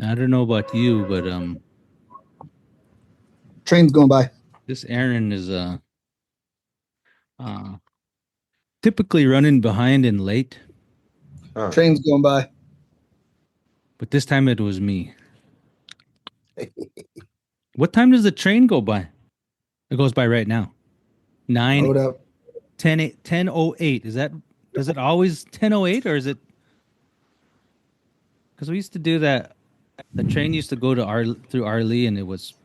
I don't know about you, but Train's going by. this Aaron is uh typically running behind and late, Train's going by. but this time it was me. What time does the train go by? It goes by right now. 9 Hold up. 10:08. Is that does it always 10:08 or is it because we used to do that? The train used to go to through Arlie and it was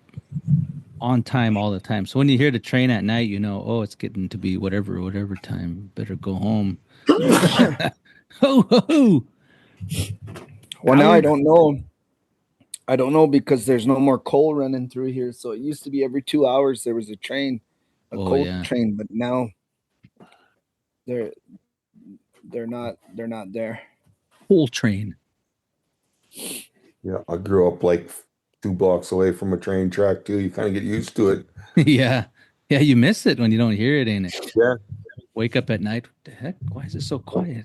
on time all the time. So when you hear the train at night, you know, oh, it's getting to be whatever time. Better go home. Ho ho ho! Well, now I don't know. I don't know because there's no more coal running through here. So it used to be every 2 hours there was a train, a coal train, but now they're not there. Coal train. Yeah, I grew up like 2 blocks away from a train track too. You kind of get used to it. Yeah, you miss it when you don't hear it, ain't it? Yeah. Wake up at night. What the heck? Why is it so quiet?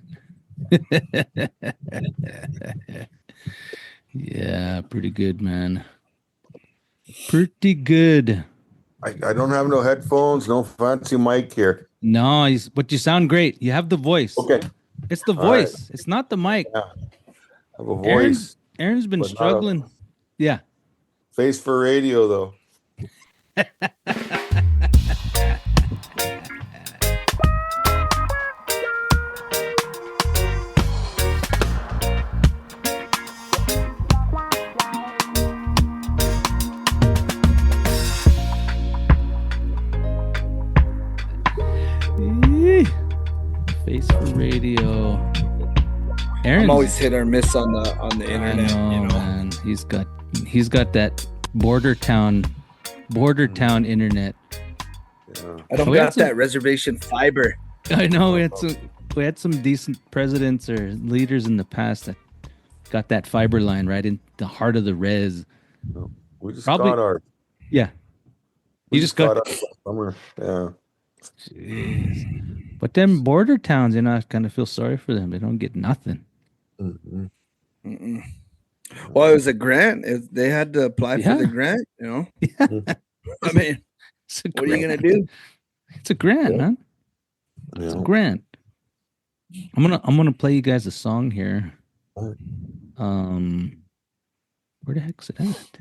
Yeah, pretty good, man. Pretty good. I don't have no headphones, no fancy mic here. No, but you sound great. You have the voice. Okay. It's the voice. Right. It's not the mic. Yeah. I have a voice. Aaron's been struggling. Yeah. Face for radio, though. Face for radio. Aaron's, I'm always hit or miss on the internet. I know, man. He's got that border town internet. Yeah. I don't got that reservation fiber. I know we had some decent presidents or leaders in the past that got that fiber line right in the heart of the res. We just got our. Yeah. You just got our summer. Yeah. Jeez. But them border towns, I kind of feel sorry for them. They don't get nothing. Mm-mm. Mm-mm. Well, it was a grant. They had to apply for the grant, Yeah. I mean, what are you gonna do? It's a grant, man. Yeah. It's a grant. I'm gonna play you guys a song here. Where the heck's it at?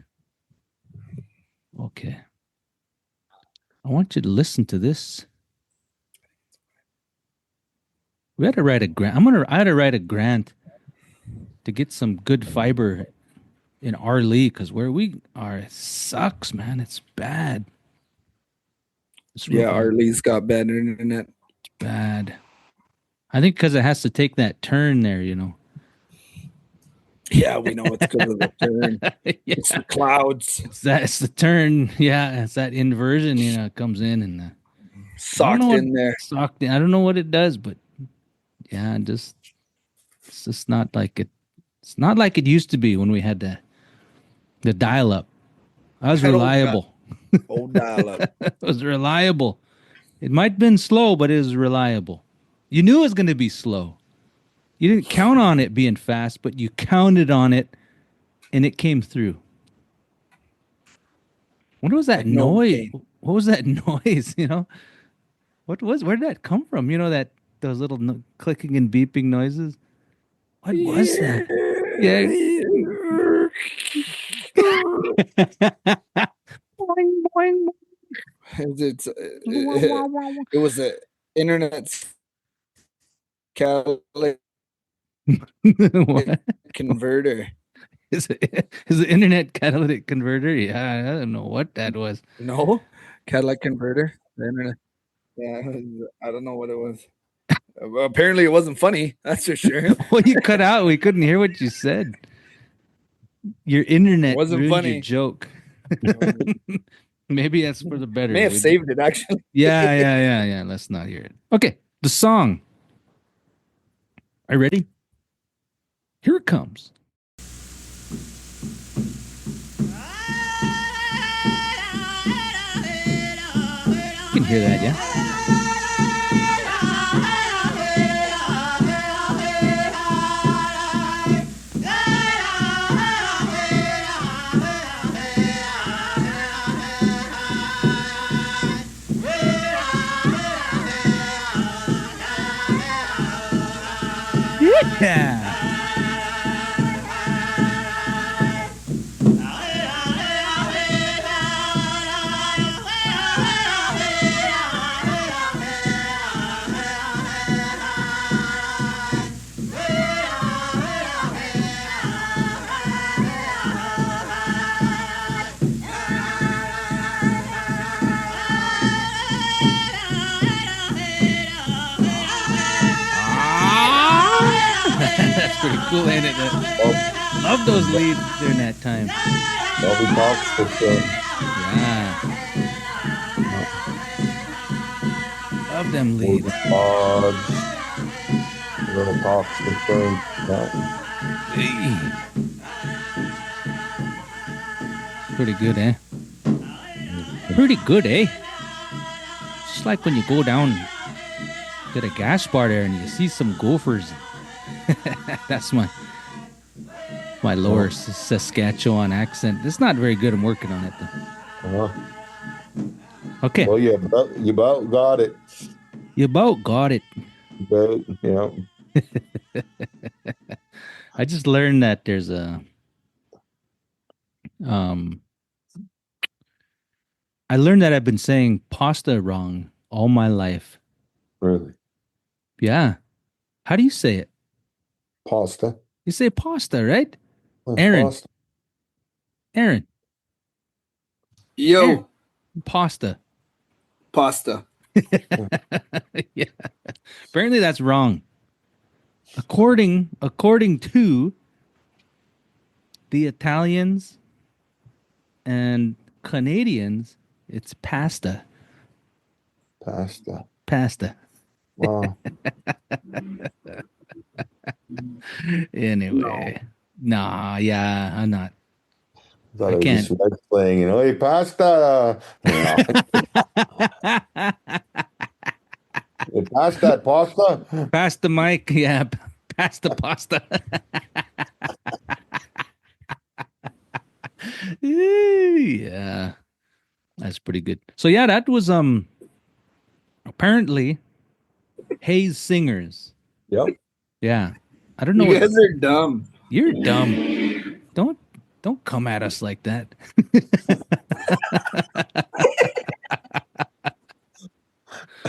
Okay. I want you to listen to this. We had to write a grant. I had to write a grant to get some good fiber in Arlie because where we are, it sucks, man. It's bad. Arlie's got bad internet. It's bad. I think because it has to take that turn there, Yeah, we know it's because of the turn. It's the clouds. It's the turn. Yeah, it's that inversion, it comes in and socked in there. Socked in. I don't know what it does, but yeah, it's just not like it. It's not like it used to be when we had the dial-up. I was reliable. Old dial-up. It was reliable. It might have been slow, but it was reliable. You knew it was going to be slow. You didn't count on it being fast, but you counted on it, and it came through. What was that noise? What was that noise? Where did that come from? Those little clicking and beeping noises. What was that? Yeah. Boing, boing. It was an internet catalytic converter. Is the internet catalytic converter? Yeah, I don't know what that was. No, catalytic converter. The internet. Yeah, I don't know what it was. Apparently, it wasn't funny. That's for sure. Well, you cut out. We couldn't hear what you said. Your internet wasn't funny. Your joke. Maybe that's for the better. May have saved it actually. Yeah. Let's not hear it. Okay, the song. Are you ready? Here it comes. You can hear that, yeah? Yeah. That's pretty cool, ain't it? Love those leads during that time. Bobby talks with Yeah. Love them leads. Little talks with them. Hey. Pretty good, eh? Pretty good, eh? Just like when you go down to the gas bar there and you see some gophers. That's my lower Saskatchewan accent. It's not very good. I'm working on it though. Okay. Well, you about got it. You about got it. Yeah. I just learned that there's I learned that I've been saying pasta wrong all my life. Really? Yeah. How do you say it? Pasta. You say pasta, right? Aaron. Pasta. Aaron. Yo. Aaron. Pasta. Yeah. Apparently that's wrong. According to the Italians and Canadians, it's pasta. Pasta. Wow. Anyway. Nah, yeah, I'm not. I can't. Just playing, hey, pasta. Hey, pass that pasta. Pass the mic. Yeah, pass the pasta. Yeah, that's pretty good. So yeah, that was apparently Hayes Singers. Yep. Yeah, I don't know. You guys are dumb. You're dumb. Don't come at us like that.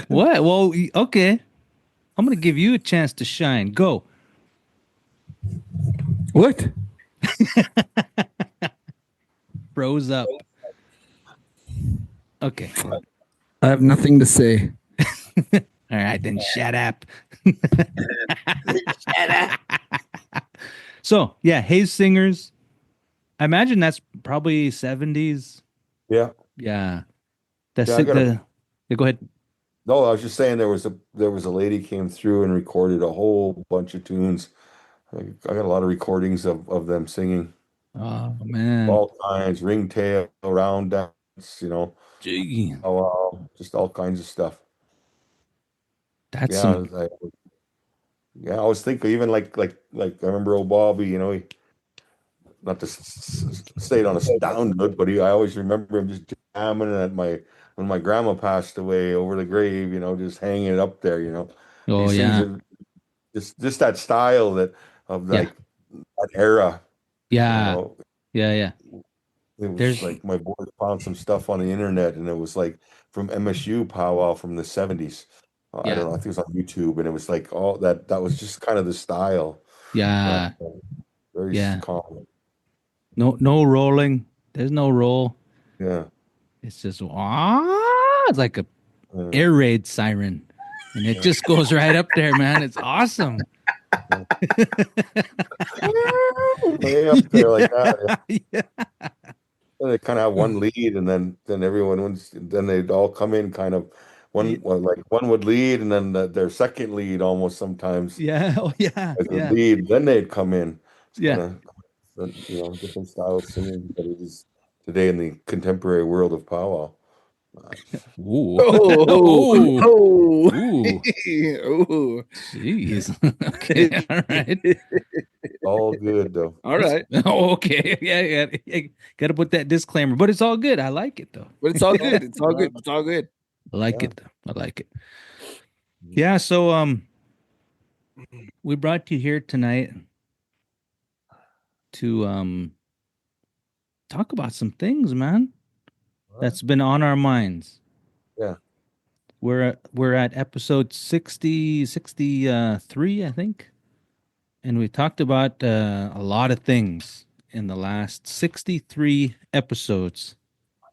What? Well, okay. I'm gonna give you a chance to shine. Go. What? Froze up. Okay. I have nothing to say. All right, then shut up. Shut up. So, yeah, Hayes Singers. I imagine that's probably 70s. Yeah. Yeah. Go ahead. No, I was just saying there was a lady came through and recorded a whole bunch of tunes. I got a lot of recordings of them singing. Oh man. All kinds, ringtail, round dance, Gee. Just all kinds of stuff. That's I was thinking even like I remember old Bobby, he, not to stay on a down note, but I always remember him just jamming when my grandma passed away over the grave, just hanging it up there, Oh These yeah. Just that style of that era. Yeah. Yeah. It was like my boy found some stuff on the internet, and it was like from MSU powwow from the 70s. I don't know, I think it was on YouTube, and it was like all that was just kind of the style. Yeah. Very common. No rolling. There's no roll. Yeah. It's just it's like a air raid siren. And it just goes right up there, man. It's awesome. Way up there like that. Yeah. And they kind of have one lead, and then then they'd all come in kind of one would lead, and then their second lead almost sometimes. Yeah. Oh yeah. As a lead, then they'd come in. It's different styles of singing, but it is today in the contemporary world of powwow. Ooh. Jeez. Okay. All right. All good though. All right. Okay. Yeah. Got to put that disclaimer, but it's all good. I like it though. But it's all good. It's all good. It's all good. I like it. I like it. Yeah. So We brought you here tonight to talk about some things, man, that's been on our minds. Yeah. We're at episode 63, I think, and we talked about a lot of things in the last 63 episodes.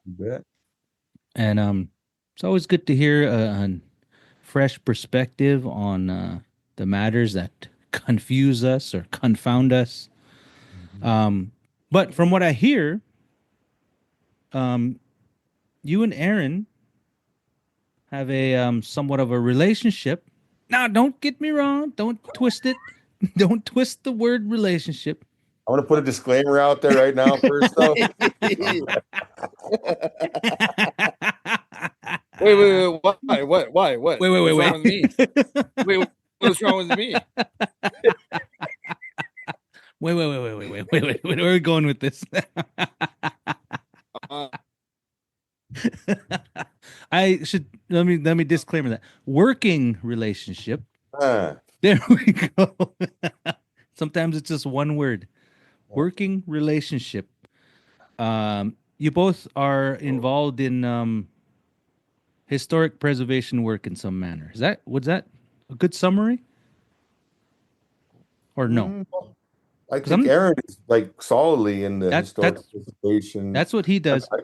You bet. And it's always good to hear a fresh perspective on the matters that confuse us or confound us. Um, but from what I hear, um, you and Aaron have a somewhat of a relationship. Now, don't get me wrong. Don't twist it. Don't twist the word relationship. I want to put a disclaimer out there right now first, though. Wait, why? What? Why? What? Wait, What's wrong wait. with me? Wait, what's wrong with me? Wait. Where are we going with this? Uh, I should let me disclaimer that working relationship. Ah, There we go. Sometimes it's just one word. Working relationship. You both are involved in historic preservation work in some manner. Was that a good summary? Or no? I Because think I'm Aaron is like solidly in the that historic preservation. that's what he does. I,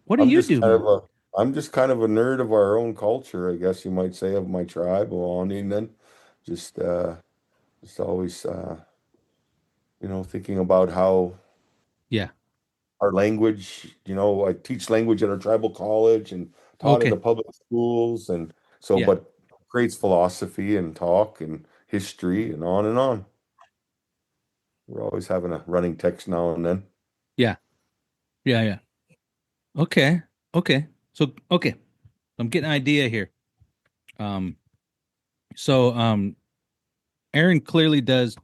What do I'm you just do, kind of man? I'm just kind of a nerd of our own culture, I guess you might say, of my tribe, Aaniih, then just just always thinking about how Yeah. our language, I teach language at our tribal college and taught in the Okay. public schools, and so Yeah. but creates philosophy and talk and history and on and on. We're always having a running text now and then. Yeah. Yeah. Okay. Okay. So okay. I'm getting an idea here. Um so Aaron clearly does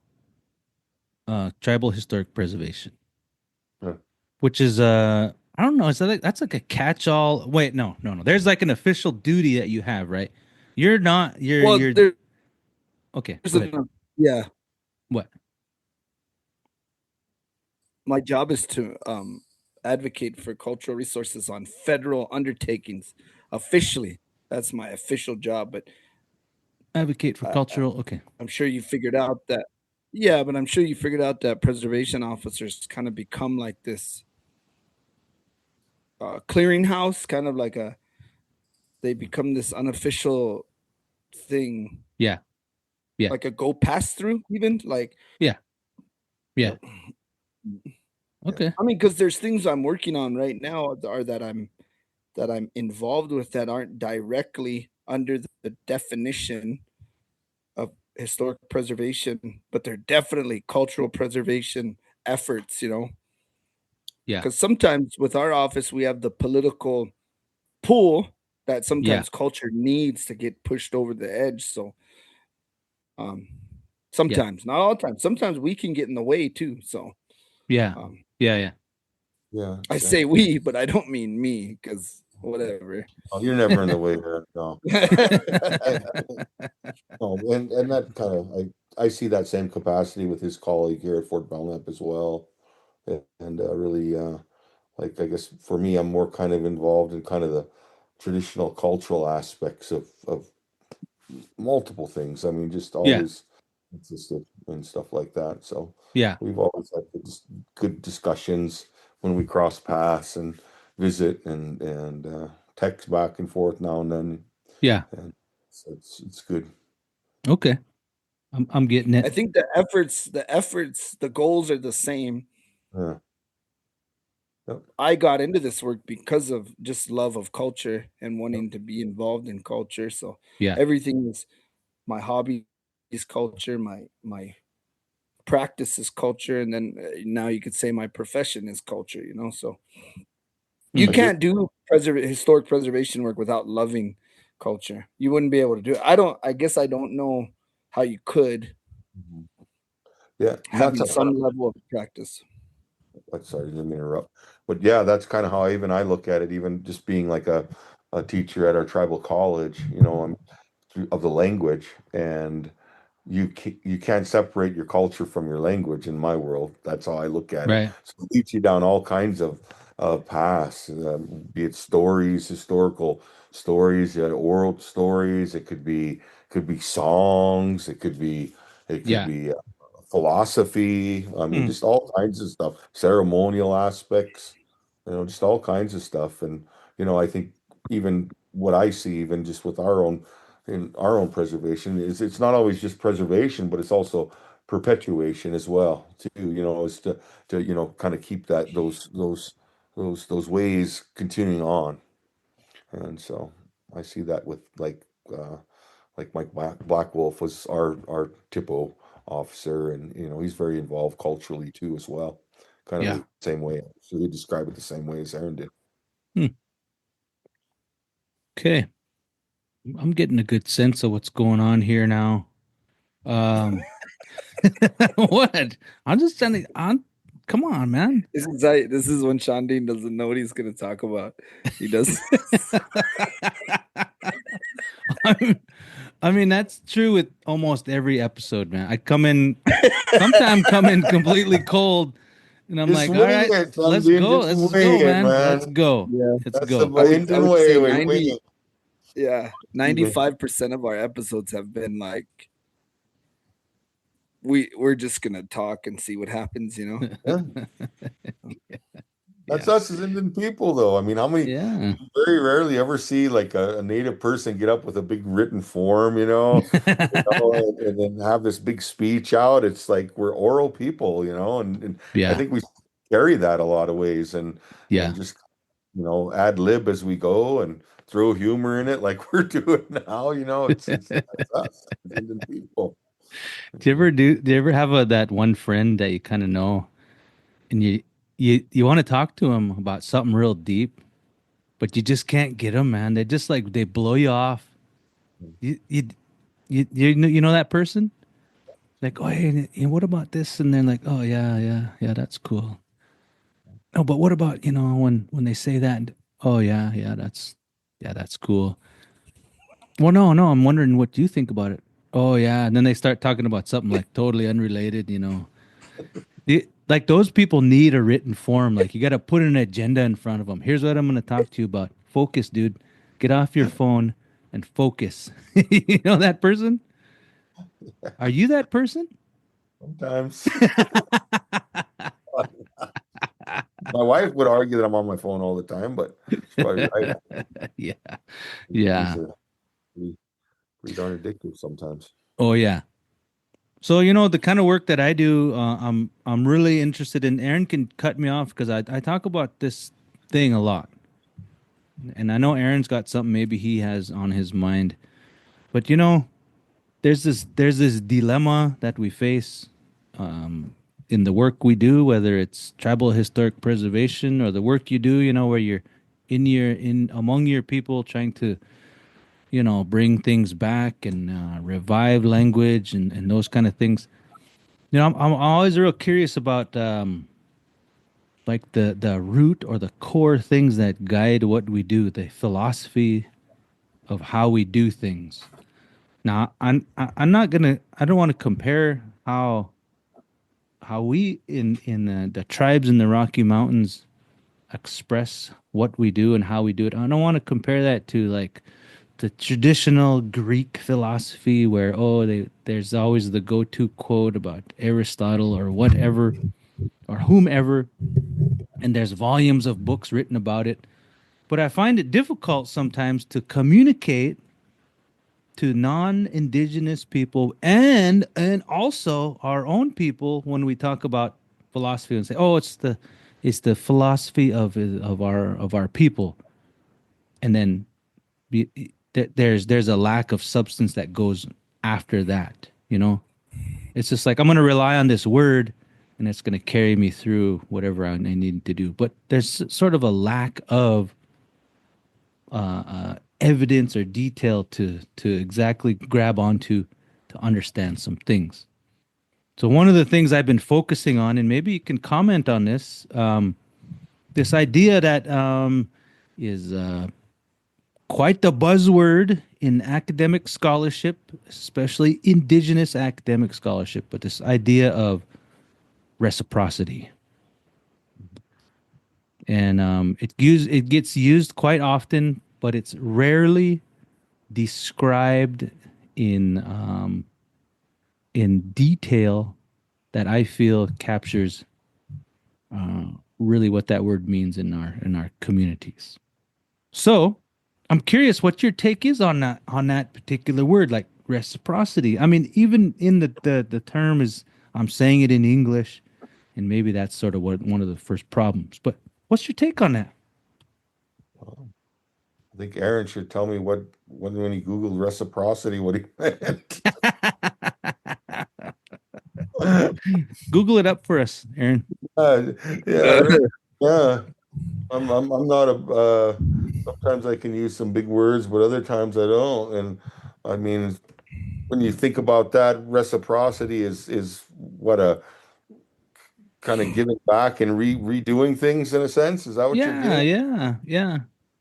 tribal historic preservation, Yeah. which is I don't know, is that that's like a catch-all. Wait, no. There's like an official duty that you have, right? You're not well, you're there's okay, go ahead. yeah. What? My job is to advocate for cultural resources on federal undertakings. Officially, that's my official job. But Advocate for I, cultural. Okay. I'm sure you figured out that. Yeah, but I'm sure you figured out that preservation officers kind of become like this clearinghouse, kind of like they become this unofficial thing, Yeah. Yeah. like a go pass through, even like. Yeah. Yeah. Yep. Okay. I mean, because there's things I'm working on right now are that I'm involved with that aren't directly under the definition of historic preservation, but they're definitely cultural preservation efforts, Yeah. because sometimes with our office we have the political pull that Yeah. sometimes culture needs to get pushed over the edge. So um Yeah. sometimes, not all the time, sometimes we can get in the way too. So Yeah. um Yeah. Yeah, I say we, but I don't mean me, because whatever. oh, you're never in the way there. No. And, no, and that kind of I see that same capacity with his colleague here at Fort Belknap as well, and really like I guess for me, I'm more kind of involved in kind of the traditional cultural aspects of multiple things. I mean, just Yeah. always interested and stuff like that. So Yeah. we've always had good discussions when we cross paths and visit and text back and forth now and then, Yeah. and so it's good. Okay. I'm getting I it. think the goals are the same. Yeah. Yep. I got into this work because of just love of culture and wanting to be involved in culture. So Yeah. everything is, my hobby is culture, my practice is culture, and then now you could say my profession is culture. So you Hmm. I do. can't do historic preservation work without loving culture. You wouldn't be able to do it. I guess I don't know how you could, Mhm. Yeah, and that's having some level of practice. sorry, didn't mean to interrupt. But yeah, that's kind of how I look at it, even just being like a teacher at our tribal college, I'm of the language, and you can't separate your culture from your language in my world. That's how I look at it. Right. So it leads you down all kinds of paths, be it stories, historical stories, oral stories. It could be songs. It could Yeah. be philosophy. I mean, Hmm. just all kinds of stuff, ceremonial aspects, just all kinds of stuff. And, I think even what I see, even just with our own preservation, is it's not always just preservation, but it's also perpetuation as well, too, is to, kind of keep those ways continuing on. And so I see that with like Mike Black Wolf was our TIPO officer, and he's very involved culturally too as well, kind of Yeah. the same way. So they describe it the same way as Aaron did. Hmm. Okay. I'm getting a good sense of what's going on here now. Um, what? I'm just trying to. Come on, man. This is when Shandin doesn't know what he's going to talk about. He does. I mean, that's true with almost every episode, man. I sometimes come in completely cold, and I'm Just like, all wing right, it, Shandin. Just let's wing go, it, man. Let's man. go. Yeah, Let's That's the go. I Indian would way. say We wing 90. it. Yeah, Excuse 95% of our episodes have been like we're just gonna talk and see what happens. Yeah. That's Yeah. us as Indian people, though. I mean, how many? Yeah. You very rarely ever see like a native person get up with a big written form, and then have this big speech out. It's like we're oral people, and I Yeah. think we carry that a lot of ways, and Yeah. just ad lib as we go and throw humor in it, like we're doing now. It's us, as Indian people. Do you ever have that one friend that you kind of know and you want to talk to him about something real deep, but you just can't get them, man. They just like they blow you off. You know that person? Like, oh, hey, what about this? And they're like, oh yeah, yeah, yeah, that's cool. No, but what about when they say that? Oh yeah, yeah, that's cool. Well, no, no, I'm wondering what you think about it. Oh yeah, and then they start talking about something like totally unrelated. Like those people need a written form. Like you got to put an agenda in front of them. Here's what I'm going to talk to you about. Focus, dude. Get off your phone and focus. You know that person? Are you that person? Sometimes my wife would argue that I'm on my phone all the time, but she's probably right. Yeah. These Yeah. are pretty darn addictive sometimes. Oh yeah. So the kind of work that I do, I'm really interested in. Aaron can cut me off because I talk about this thing a lot, and I know Aaron's got something maybe he has on his mind. But there's this dilemma that we face in the work we do, whether it's tribal historic preservation or the work you do, where you're in among your people trying to bring things back and revive language and those kind of things. I'm always real curious about like the root or the core things that guide what we do, the philosophy of how we do things. Now, I'm not gonna. I don't want to compare how we in the tribes in the Rocky Mountains express what we do and how we do it. I don't want to compare that to like the traditional Greek philosophy where there's always the go-to quote about Aristotle or whatever or whomever, and there's volumes of books written about it. But I find it difficult sometimes to communicate to non-indigenous people and also our own people when we talk about philosophy and say, "Oh, it's the philosophy of our people," and then there's a lack of substance that goes after that. It's just like I'm going to rely on this word, and it's going to carry me through whatever I need to do. But there's sort of a lack of evidence or detail to exactly grab onto to understand some things. So one of the things I've been focusing on, and maybe you can comment on this, this idea that is quite the buzzword in academic scholarship, especially indigenous academic scholarship, but this idea of reciprocity. And it gets used quite often, but it's rarely described in detail that I feel captures really what that word means in our communities. So I'm curious what your take is on that particular word, like reciprocity. I mean, even in the term is I'm saying it in English, and maybe that's sort of one of the first problems. But what's your take on that? I think Aaron should tell me what when he Googled reciprocity, what he meant. Google it up for us, Aaron. Yeah, yeah. I'm not a. Sometimes I can use some big words, but other times I don't. And I mean, when you think about that, reciprocity is what a kind of giving back and redoing things in a sense. Is that what you're Yeah, getting? yeah, yeah.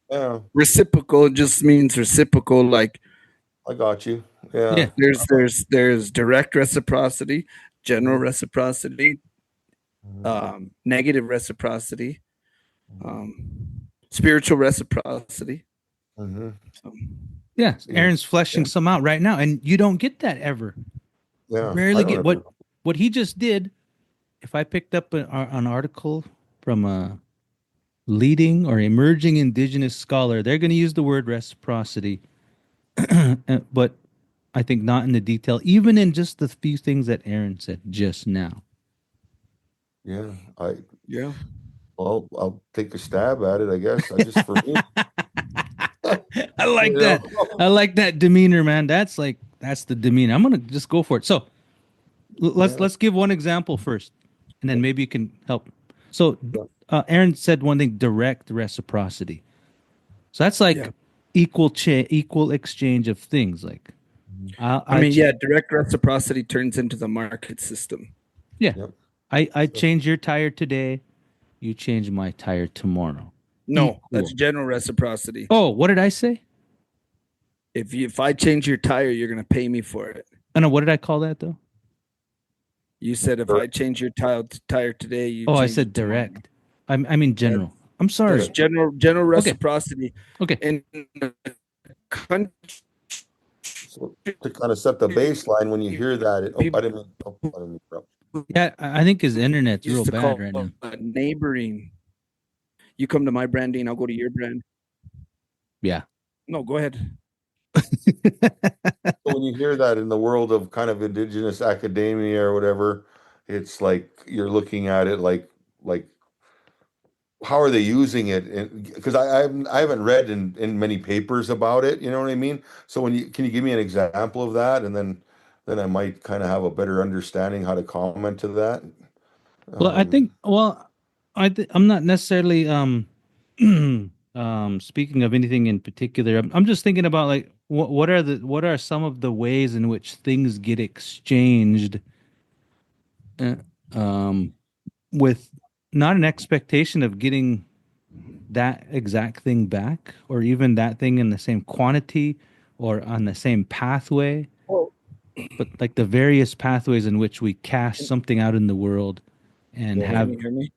Yeah, Reciprocal just means reciprocal. Like I got you. Yeah. Yeah. there's direct reciprocity, general Mhm, reciprocity, mhm, negative reciprocity, mhm, spiritual reciprocity. mhm. So, Yeah, Yeah, Aaron's yeah, fleshing some out right now, and you don't get that ever. yeah. I Rarely don't get ever. what he just did. If I picked up an article from a leading or emerging indigenous scholar, they're going to use the word reciprocity, but I think not in the detail, even in just the few things that Aaron said just now. Yeah, I. yeah. Well, I'll take a stab at it. I guess. I just for me, I like you that. I like that demeanor, man. That's the demeanor. I'm gonna just go for it. So yeah, let's give one example first, and then maybe you can help. So yeah. Aaron said one thing: direct reciprocity. So that's Yeah. like equal exchange of things. Like I, I I mean, ch- yeah, direct reciprocity turns into the market system. yeah, Yep. I So, change your tire today. You change my tire tomorrow. No, that's Equal. general reciprocity. Oh, what did I say? If I change your tire, you're gonna pay me for it. I know. What did I call that though? You said if I change your tire today, you Oh, I change said it tomorrow. direct. I mean That, general. I'm that's sorry. general Okay. reciprocity. Okay. In the country, so to kind of set the baseline, when you hear that, people I didn't interrupt. Yeah, I think his internet's real used to bad call right now. neighboring. You come to my branding, I'll go to your brand. Yeah. No, go ahead. So when you hear that in the world of kind of indigenous academia or whatever, it's like you're looking at it like how are they using it? Because I haven't read in many papers about it. You know what I mean? So when you can you give me an example of that, and then I might kind of have a better understanding how to comment to that. Well, I Um, think I'm not necessarily speaking of anything in particular. I'm just thinking about like what are some of the ways in which things get exchanged uh, um with not an expectation of getting that exact thing back or even that thing in the same quantity or on the same pathway, Well, but like the various pathways in which we cast can, something out in the world and yeah, can have you hear me?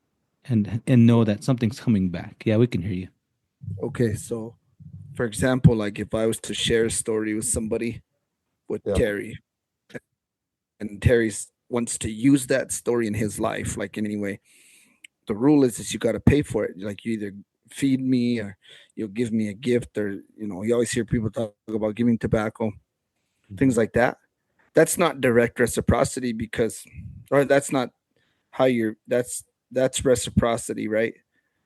and know that something's coming back. Yeah, we can hear you. Okay, so for example, like if I was to share a story with somebody with yeah, Terry, and Terry wants to use that story in his life, like in any way, the rule is you got to pay for it. Like you either feed me or you'll give me a gift, or you always hear people talk about giving tobacco, things mhm, like that. That's not direct reciprocity because, or that's not how you're. That's reciprocity, right?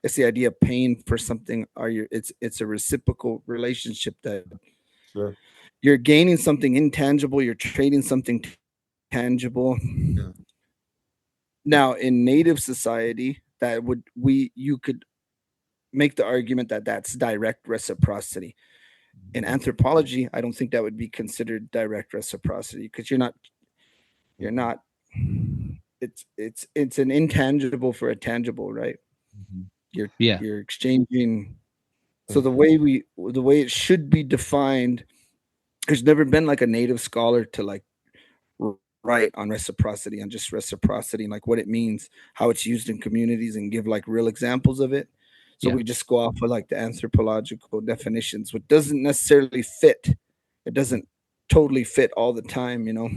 It's the idea of paying for something. Are you? It's a reciprocal relationship that sure, you're gaining something intangible, you're trading something tangible. yeah, Now, in native society, that would we you could make the argument that that's direct reciprocity. In anthropology, I don't think that would be considered direct reciprocity because you're mhm, not it's an intangible for a tangible, right? mhm, You're Yeah. you're exchanging. So the way it should be defined, there's never been like a native scholar to like write on reciprocity, on just reciprocity, and like what it means, how it's used in communities, and give like real examples of it. So we just go off of like the anthropological definitions, which doesn't necessarily fit. It doesn't totally fit all the time, you know.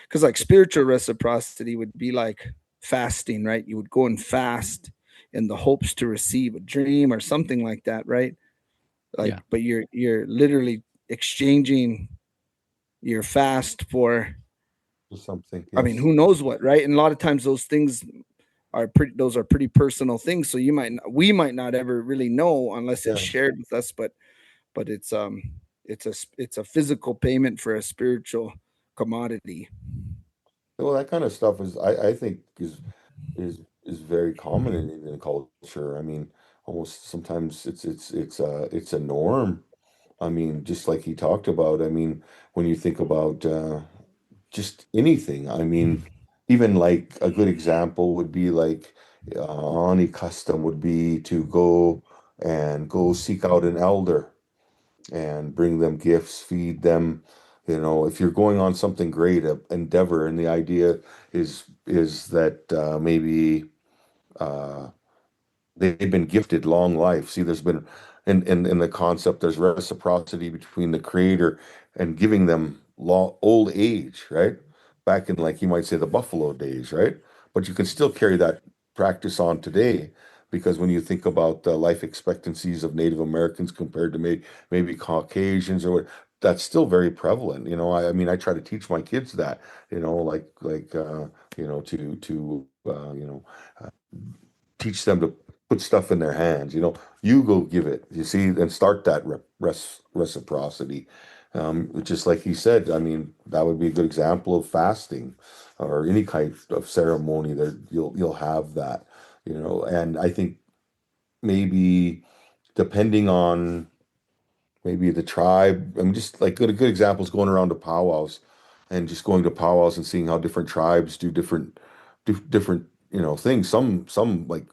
Because like spiritual reciprocity would be like fasting, right? You would go and fast in the hopes to receive a dream or something like that, right? Like, but you're literally exchanging your fast for something. I mean, Yes. who knows what, right? And a lot of times those things are pretty personal things. So we might not ever really know unless it's shared with us. But it's a physical payment for a spiritual commodity. Well, that kind of stuff I think is very common in Indian culture. I mean, almost sometimes it's a norm. I mean, just like he talked about. I mean, when you think about just anything. I mean, even like a good example would be like Aaniih custom would be to go seek out an elder and bring them gifts, feed them. You know, if you're going on something great, a endeavor, and the idea is that maybe uh, they've been gifted long life. See, there's been in the concept, there's reciprocity between the creator and giving them old age, right? Back in, like, you might say, the buffalo days, right? But you can still carry that practice on today, because when you think about the life expectancies of Native Americans compared to maybe Caucasians or what, that's still very prevalent. You know, I mean, I try to teach my kids that, teach them to put stuff in their hands. You go give it, you see, and start that reciprocity. Just like he said, I mean, that would be a good example of fasting or any kind of ceremony that you'll have that, and I think maybe depending on maybe the tribe. I mean, just like good examples, going around to powwows and just going to powwows and seeing how different tribes do different things. Some like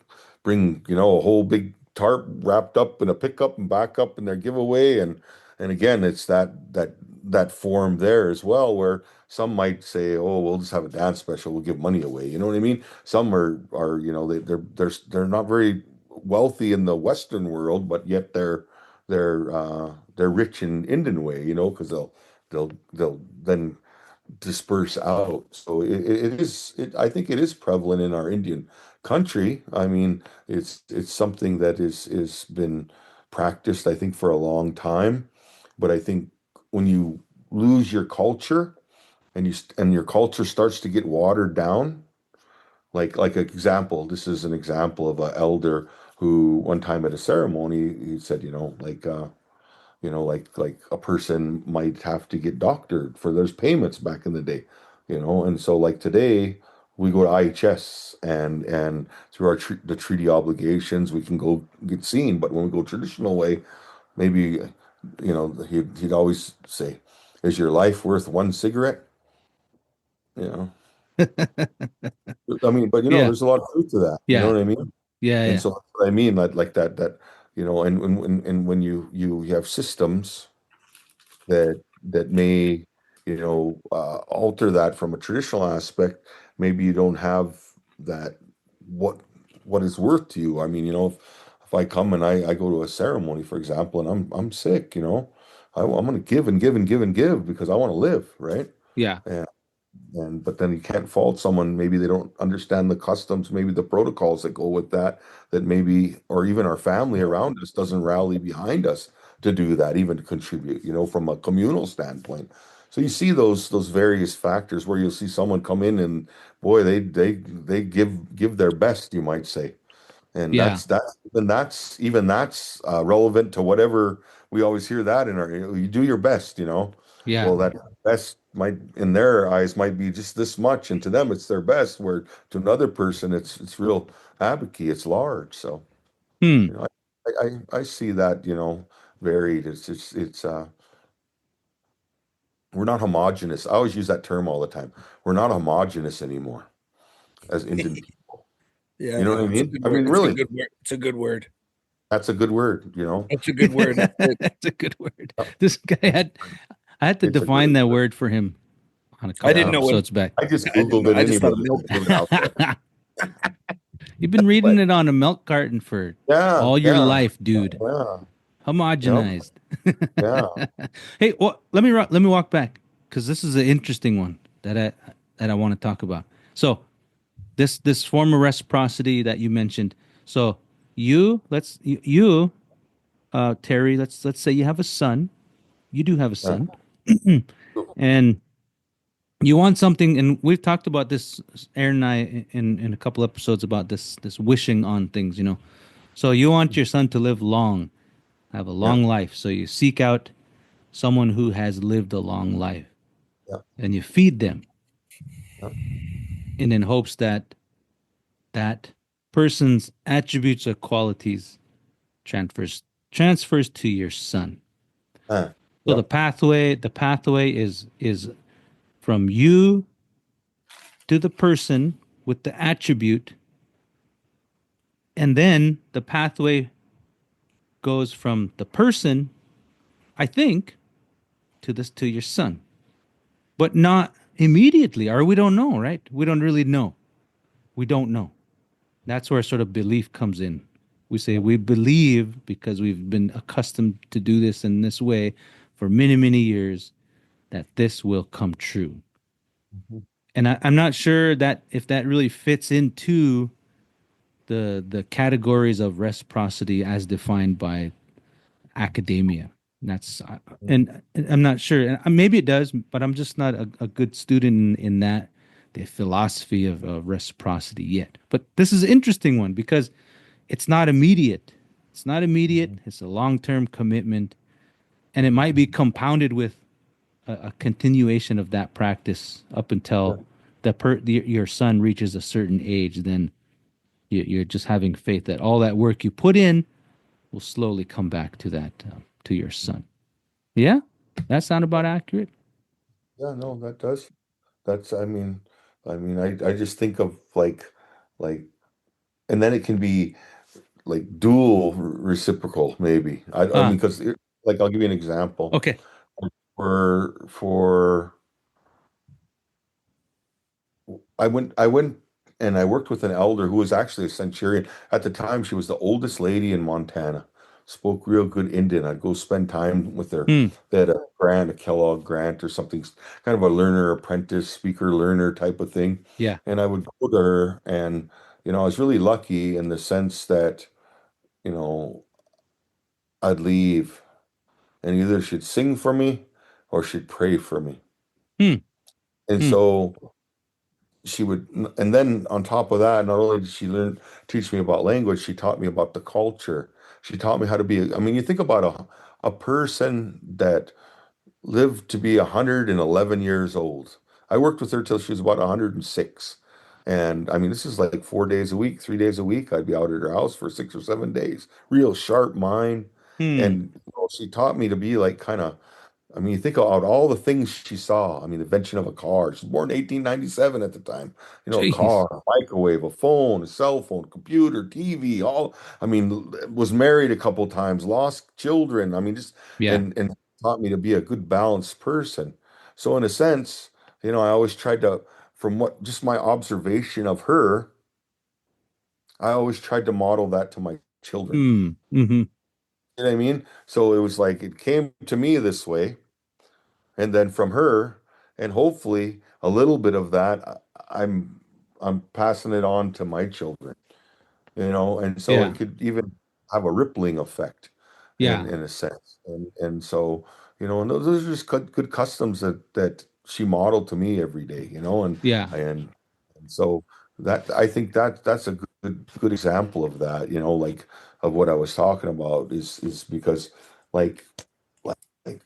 bring a whole big tarp wrapped up in a pickup and back up in their giveaway, and again, it's that form there as well, where some might say, oh, we'll just have a dance special, we'll give money away. You know what I mean? Some are they're not very wealthy in the Western world, but yet they're rich in Indian way, because they'll then disperse out. So I think it is prevalent in our Indian country. I mean, it's something that is been practiced, I think, for a long time. But I think when you lose your culture and your culture starts to get watered down, like an example, this is an example of an elder who one time at a ceremony, he said, like a person might have to get doctored for those payments back in the day, and so like today we go to IHS and through the treaty obligations we can go get seen, but when we go traditional way, maybe he'd always say, is your life worth one cigarette? you know I mean, but Yeah. there's a lot of truth to that, you know Yeah. what I mean? Yeah. And Yeah. so that's what I mean, like that, and when you have systems that may alter that from a traditional aspect, maybe you don't have that what what is worth to you. I mean, if I come and I go to a ceremony, for example, and I'm sick, I'm going to give and give and give and give because I want to live, right? Yeah. And but then you can't fault someone. Maybe they don't understand the customs, maybe the protocols that go with that, that maybe, or even our family around us doesn't rally behind us to do that, even to contribute, from a communal standpoint. So you see those various factors where you'll see someone come in and boy, they give their best, you might say. And Yeah. that's relevant to whatever we always hear that in our, you do your best. Yeah. Well, that best might in their eyes might be just this much, and to them it's their best, where to another person it's real havoc, it's large. So Hmm. I see that varied. It's we're not homogenous. I always use that term all the time. We're not homogenous anymore as Indian people. You know Yeah, what I it's a mean? good I word. mean, It's a really. good word. It's a good word. That's a good word, you know. That's a good word. That's a good word. This guy I had to It's a define great that word. word for him on a I couple didn't know what episodes back. I just I didn't Googled know. it I just anyway. thought milk. Just threw it out there. You've been reading But it on a milk carton for yeah, all your yeah, life, dude. yeah, yep, Homogenized. yeah, Hey, well, let me walk back because this is an interesting one that I want to talk about. So this form of reciprocity that you mentioned. So Terry, let's say you have a son. You do have a yeah. son, and you want something, and we've talked about this, Aaron and I, in a couple episodes about this wishing on things. So you want your son to live long, have a Yeah, long life. So you seek out someone who has lived a long life, yeah, and you feed them, yeah. and in hopes that that person's attributes or qualities transfers to your son. So the Yep. pathway is from you to the person with the attribute, and then the pathway goes from the person, I think, to your son, but not immediately, or we don't know, right? We don't really know. We don't know. That's where sort of belief comes in. We say we believe because we've been accustomed to do this in this way for many, many years that this will come true. Mhm. And I'm not sure that if that really fits into the categories of reciprocity as defined by academia. That's and I'm not sure. And maybe it does, but I'm just not a good student in that the philosophy of reciprocity yet. But this is an interesting one because it's not immediate. It's not immediate. Mhm. It's a long-term commitment, and it might be compounded with a continuation of that practice up Yeah. until your son reaches a certain age. Then you're just having faith that all that work you put in will slowly come back to that to your son. Yeah, that sound about accurate. Yeah, no, that does. That's, I just think of like, and then it can be like dual reciprocal, maybe. I mean, Ah, because like, I'll give you an example. okay. For I went and I worked with an elder who was actually a centurion. At the time, she was the oldest lady in Montana. Spoke real good Indian. I'd go spend time with her. Hmm. They had a grant, a Kellogg grant or something, kind of a learner apprentice, speaker learner type of thing. Yeah. And I would go to her, and I was really lucky in the sense that, you know, I'd leave and either she'd sing for me or she'd pray for me. Hmm. And Hmm. so she would, and then on top of that, not only did she teach me about language, she taught me about the culture. She taught me how to be, I mean, you think about a person that lived to be 111 years old. I worked with her till she was about 106. And I mean, this is like 4 days a week, 3 days a week. I'd be out at her house for 6 or 7 days. Real sharp mind. Hmm. And she taught me to be like kind of, I mean, you think about all the things she saw. I mean, the invention of a car. She was born in 1897 at the time. A Jeez. car, a microwave, a phone, a cell phone, computer, TV, all, I mean, was married a couple times, lost children. I mean, just, Yeah. and taught me to be a good balanced person. So in a sense, I always tried to, from what just my observation of her, I always tried to model that to my children. Hmm. Mm-hmm. You know what I mean? So it was like it came to me this way, and then from her, and hopefully a little bit of that, I'm passing it on to my children. And so it Yeah. could even have a rippling effect Yeah. in a sense. And so, and those are just good customs that she modeled to me every day, Yeah. and so that I think that's a good example of that, like of what I was talking about is because like like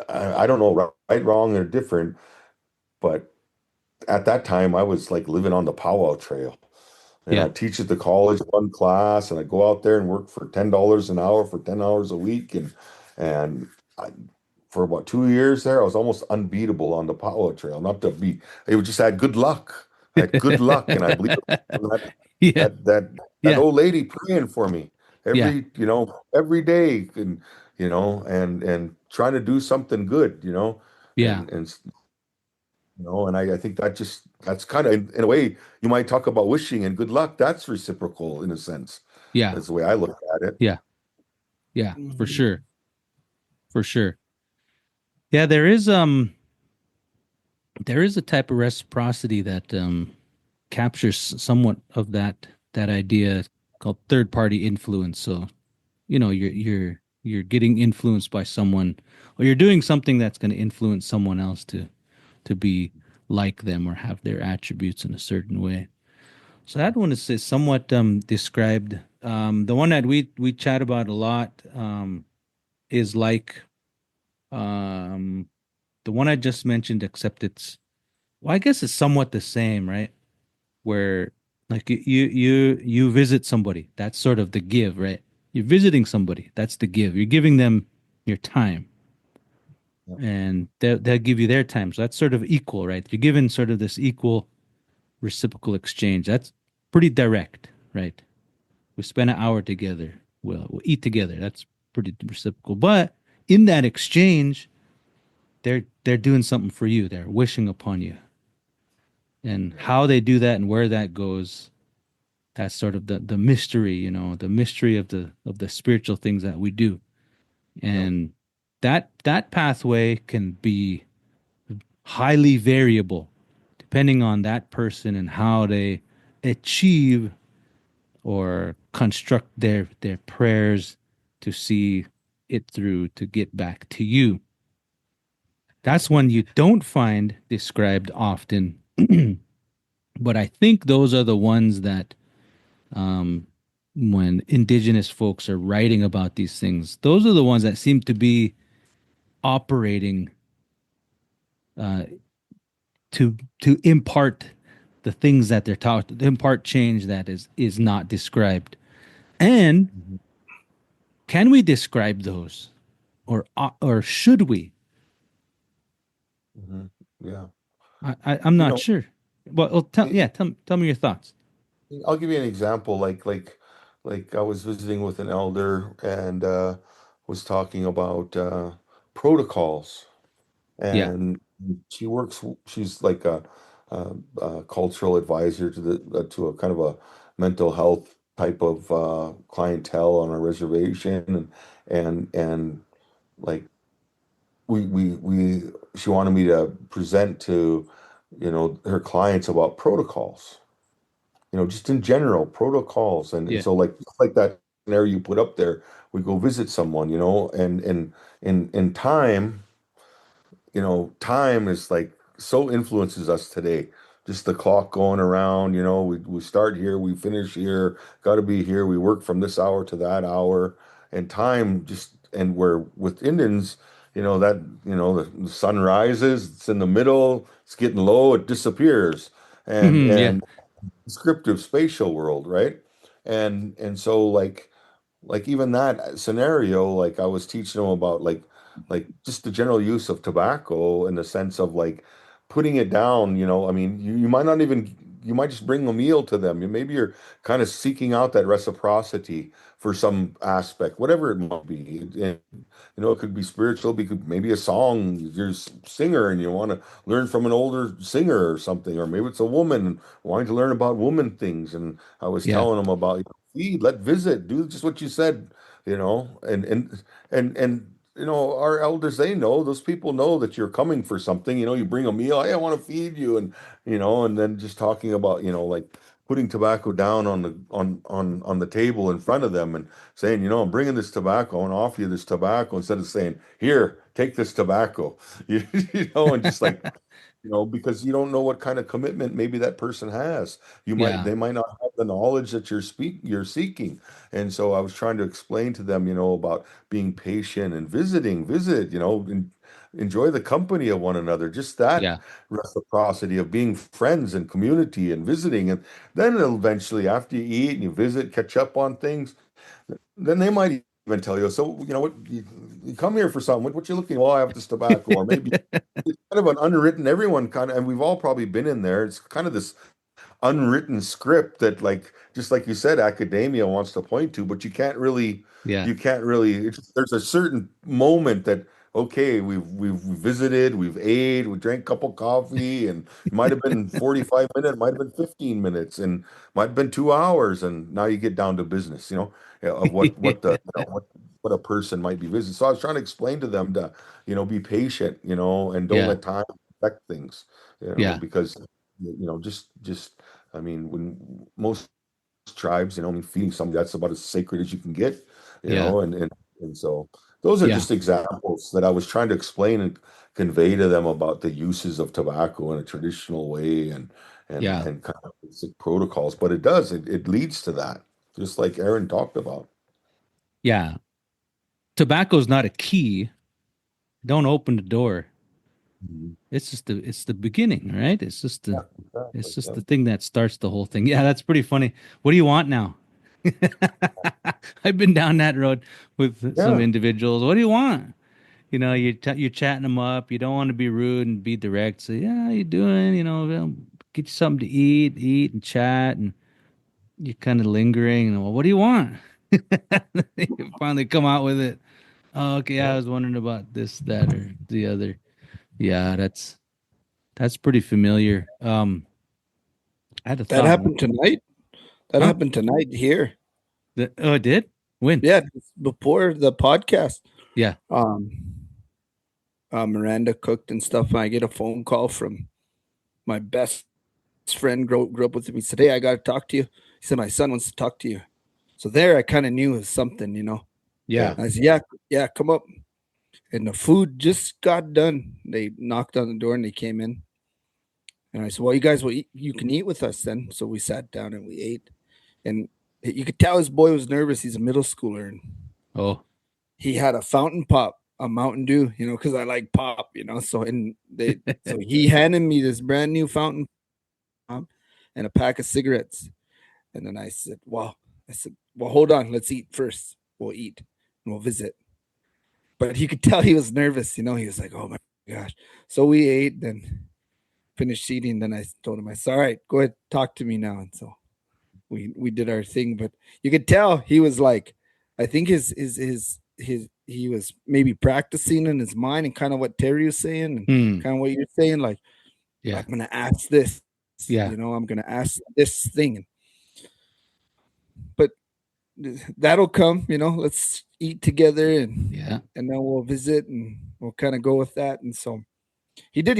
I don't know, right, wrong, or different, but at that time I was like living on the powwow trail. And I Yeah. teach at the college one class, and I go out there and work for $10 an hour for 10 hours a week. And I, for about 2 years there, I was almost unbeatable on the power trail. Not to be, it was just I had good luck. I had good luck, and I believe that Yeah. that that that Yeah. old lady praying for me. Yeah. every day, and trying to do something good, Yeah. and I think that's kind of, in a way, you might talk about wishing and good luck. That's reciprocal in a sense. Yeah. That's the way I look at it. Yeah. Yeah. For Mhm. sure. For sure. Yeah, there is a type of reciprocity that captures somewhat of that idea called third party influence. So, you're getting influenced by someone, or you're doing something that's going to influence someone else to be like them or have their attributes in a certain way. So that one is somewhat described. The one that we chat about a lot is like um, the one I just mentioned, except well, I guess it's somewhat the same, right? Where like you visit somebody, that's sort of the give, right? You're visiting somebody, that's the give. You're giving them your time, Yeah. and they'll give you their time. So that's sort of equal, right? You're given sort of this equal reciprocal exchange. That's pretty direct, right? We spend an hour together. We'll eat together. That's pretty reciprocal. But in that exchange, they're doing something for you. They're wishing upon you, and Yeah. how they do that and where that goes, that's sort of the mystery, the mystery of the spiritual things that we do. Yeah. And that pathway can be highly variable depending on that person and how they achieve or construct their prayers to see it through to get back to you. That's one you don't find described often, but I think those are the ones that um, when indigenous folks are writing about these things, those are the ones that seem to be operating uh, to impart the things that they're taught, to impart change that is not described. And Mhm. can we describe those, or should we? Mhm. Yeah. I'm You not know, sure. Well, tell it, yeah, tell me your thoughts. I'll give you an example. Like I was visiting with an elder and was talking about protocols, Yeah, and she's like a cultural advisor to a kind of a mental health type of clientele on a reservation, and like we she wanted me to present to her clients about protocols, just in general protocols, and yeah, so like that scenario you put up there, we go visit someone, and in time, time is like so influences us today. Just the clock going around, we start here, we finish here, got to be here, we work from this hour to that hour, and time just, and we're with Indians, that, the sun rises, it's in the middle, it's getting low, it disappears. And yeah, and descriptive spatial world, right? And so like even that scenario, like I was teaching them about like just the general use of tobacco in the sense of like putting it down, I mean, you might not even, you might just bring a meal to them. Maybe you're kind of seeking out that reciprocity for some aspect, whatever it might be. And, it could be spiritual, because maybe a song, you're a singer and you want to learn from an older singer or something, or maybe it's a woman wanting to learn about woman things. And I was yeah, telling them about, feed, let visit, do just what you said, and our elders, they know, those people know that you're coming for something. You bring a meal, hey, I want to feed you, and then just talking about, like putting tobacco down on the table in front of them and saying, I'm bringing this tobacco, I want to offer you this tobacco, instead of saying, here, take this tobacco, and just like, because you don't know what kind of commitment maybe that person has. yeah, They might not have the knowledge that you're seeking. And so I was trying to explain to them, about being patient and visit, and enjoy the company of one another. Just that yeah, reciprocity of being friends and community and visiting. And then eventually, after you eat and you visit, catch up on things, then they might even tell you, so, what, you come here for something, what you looking, well, I have this tobacco, or maybe it's kind of an unwritten, everyone kind of, and we've all probably been in there. It's kind of this unwritten script that, like, just like you said, academia wants to point to, but Yeah. you can't really, there's a certain moment that, okay, we've visited, we've ate, we drank a cup of coffee, and it might have been 45 minutes, might have been 15 minutes, and might have been 2 hours, and now you get down to business, yeah, of what the, what a person might be visiting. So I was trying to explain to them to, be patient, and don't Yeah. let time affect things, Yeah. because just I mean, when most tribes, I mean, feeding something that's about as sacred as you can get, Yeah. and so those are Yeah. just examples that I was trying to explain and convey to them about the uses of tobacco in a traditional way, Yeah. and kind of basic protocols. But it leads to that, just like Aaron talked about. Yeah. Tobacco's not a key. Don't open the door. Mhm. It's the beginning, right? Yeah, It's exactly. just Yeah. the thing that starts the whole thing. Yeah, that's pretty funny. What do you want now? I've been down that road with some Yeah. individuals. What do you want? You're chatting them up. You don't want to be rude and be direct. So, yeah, how you doing? Well, get you something to eat and chat, and you're kind of lingering. And, well, what do you want? You finally come out with it. Oh, okay. Yeah, I Yeah. was wondering about this, that, or the other. Yeah, that's pretty familiar. I had a That thought. happened tonight. That Huh? happened tonight here. Oh, it did? When? Yeah, before the podcast. Yeah. Um, Miranda cooked and stuff. And I get a phone call from my best friend, grew up with me. He said, "Hey, I got to talk to you." He said, "My son wants to talk to you." So there, I kind of knew it was something. Yeah. Yeah. I said, "Yeah, yeah, come up." And the food just got done. They knocked on the door and they came in. And I said, "Well, you guys will eat, you can eat with us then." So we sat down and we ate. And you could tell his boy was nervous. He's a middle schooler, and Oh. he had a fountain pop, a Mountain Dew, because I like pop. So he handed me this brand new fountain pop and a pack of cigarettes. And then I said, "Well, hold on, let's eat first. We'll eat and we'll visit." But you could tell he was nervous. He was like, "Oh my gosh." So we ate, then finished eating. Then I told him, I said, "All right, go ahead, talk to me now." And so we did our thing, but you could tell he was like, I think his he was maybe practicing in his mind and kind of what Terry was saying and Hmm. kind of what you're saying, like, Yeah. I'm gonna ask this, Yeah. I'm gonna ask this thing. But that'll come. Let's eat together Yeah. and then we'll visit and we'll kind of go with that. And so he did.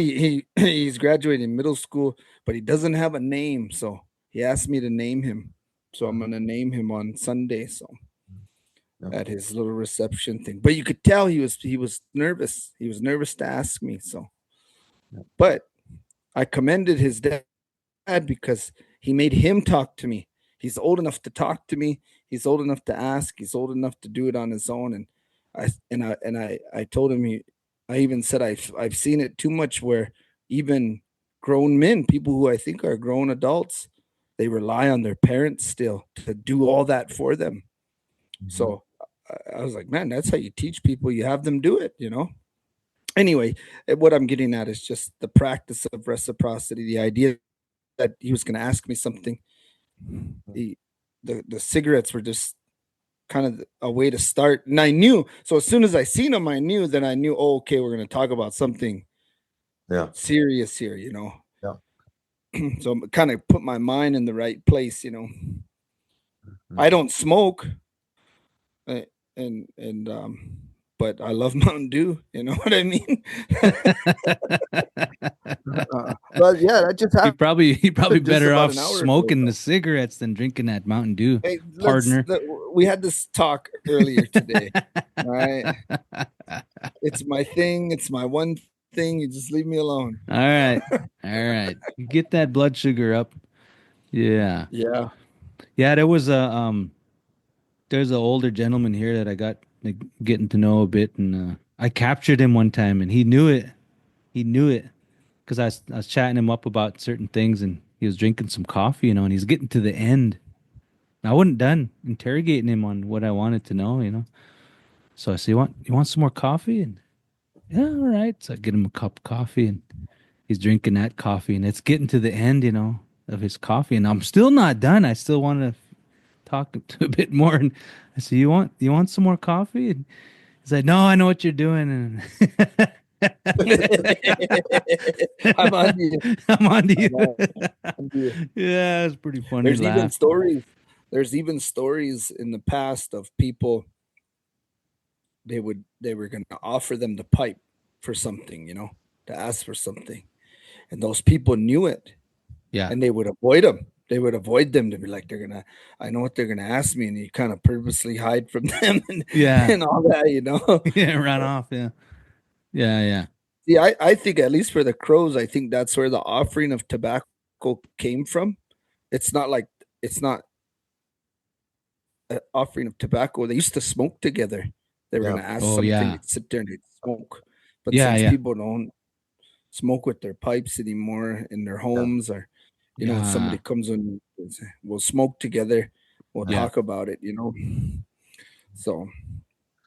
He's graduating middle school, but he doesn't have a name. So he asked me to name him. So I'm gonna name him on Sunday. So Yeah. at his little reception thing. But you could tell he was nervous. He was nervous to ask me. So, but I commended his dad because he made him talk to me. He's old enough to talk to me. He's old enough to ask. He's old enough to do it on his own. And I told him I even said I've seen it too much where even grown men, people who I think are grown adults, they rely on their parents still to do all that for them. Mhm. So I was like, man, that's how you teach people. You have them do it. Anyway, what I'm getting at is just the practice of reciprocity, the idea that he was going to ask me something. The, the cigarettes were just kind of a way to start. And I knew, so as soon as I seen him, I knew, oh, okay, we're going to talk about something Yeah. serious here. Yeah. So kind of put my mind in the right place. Mhm. I don't smoke. uh, and but I love Mountain Dew. You know what I mean? But yeah, that just He probably he probably happened just better about off an hour ago. smoking the So. cigarettes than drinking that Mountain Dew, Hey, partner. we had this talk earlier today. All right, it's my thing. It's my one thing. You just leave me alone. All right. All right. Get that blood sugar up. Yeah. Yeah. Yeah, there's an older gentleman here that I got like getting to know a bit, and I captured him one time and he knew it. He knew it because I was chatting him up about certain things, and he was drinking some coffee, and he's getting to the end. I wasn't done interrogating him on what I wanted to know. So I say, "You want some more coffee?" And yeah, all right. So I get him a cup of coffee, and he's drinking that coffee, and it's getting to the end. of his coffee, and I'm still not done. I still want to talk a bit more. And I said, "You want some more coffee?" And he's like, "No, I know what you're doing." And I'm on you. I'm on to you. On you. Yeah, it's pretty funny. There's Laugh. even stories. There's even stories in the past of people they were going to offer them the pipe for something, to ask for something, and those people knew it, Yeah, and they would avoid them. They would avoid them to be like, I know what they're gonna ask me, and you kind of purposely hide from them, yeah, and all that, yeah. Run off. Yeah, yeah. See, I think at least for the crows, I think that's where the offering of tobacco came from. It's not like it's not an offering of tobacco. They used to smoke together. They were gonna ask Oh something, yeah, they'd sit there and they'd smoke. But since yeah. people don't smoke with their pipes anymore in their homes, or when somebody comes in, we'll smoke together, we'll talk about it, So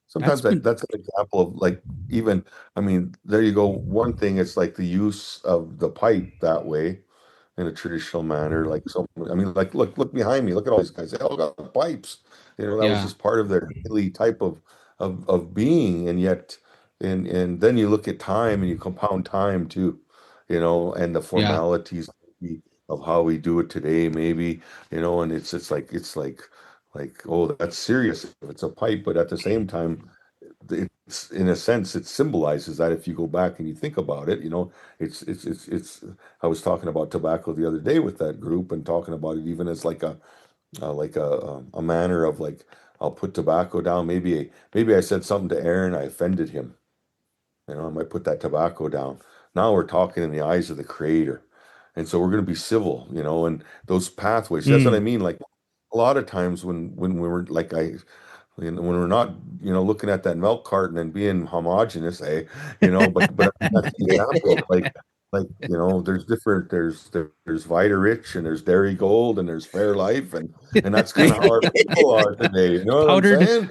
sometimes that's an example of like, even, I mean, there you go. One thing, it's like the use of the pipe that way in a traditional manner. Like, so, I mean, like, look behind me. Look at all these guys. They all got pipes. That was yeah, just part of their daily type of being. And yet, and then you look at time and you compound time too, and the yeah, formalities of how we do it today, maybe, and it's like, oh, that's serious if it's a pipe, but at the same time, it's, in a sense, it symbolizes that. If you go back and you think about it, it's I was talking about tobacco the other day with that group, and talking about it even as like a manner of like, I'll put tobacco down. Maybe I said something to Aaron, I offended him, I might put that tobacco down. Now we're talking in the eyes of the creator, and so we're going to be civil, and those pathways, that's what I mean. Like, a lot of times when we were like, when we're not, looking at that milk carton and being homogenous, but I mean, that's the example of like, there's Vita Rich, and there's Dairy Gold, and there's Fair Life, and that's kind of how our people are today. You know what I'm Powdered. saying?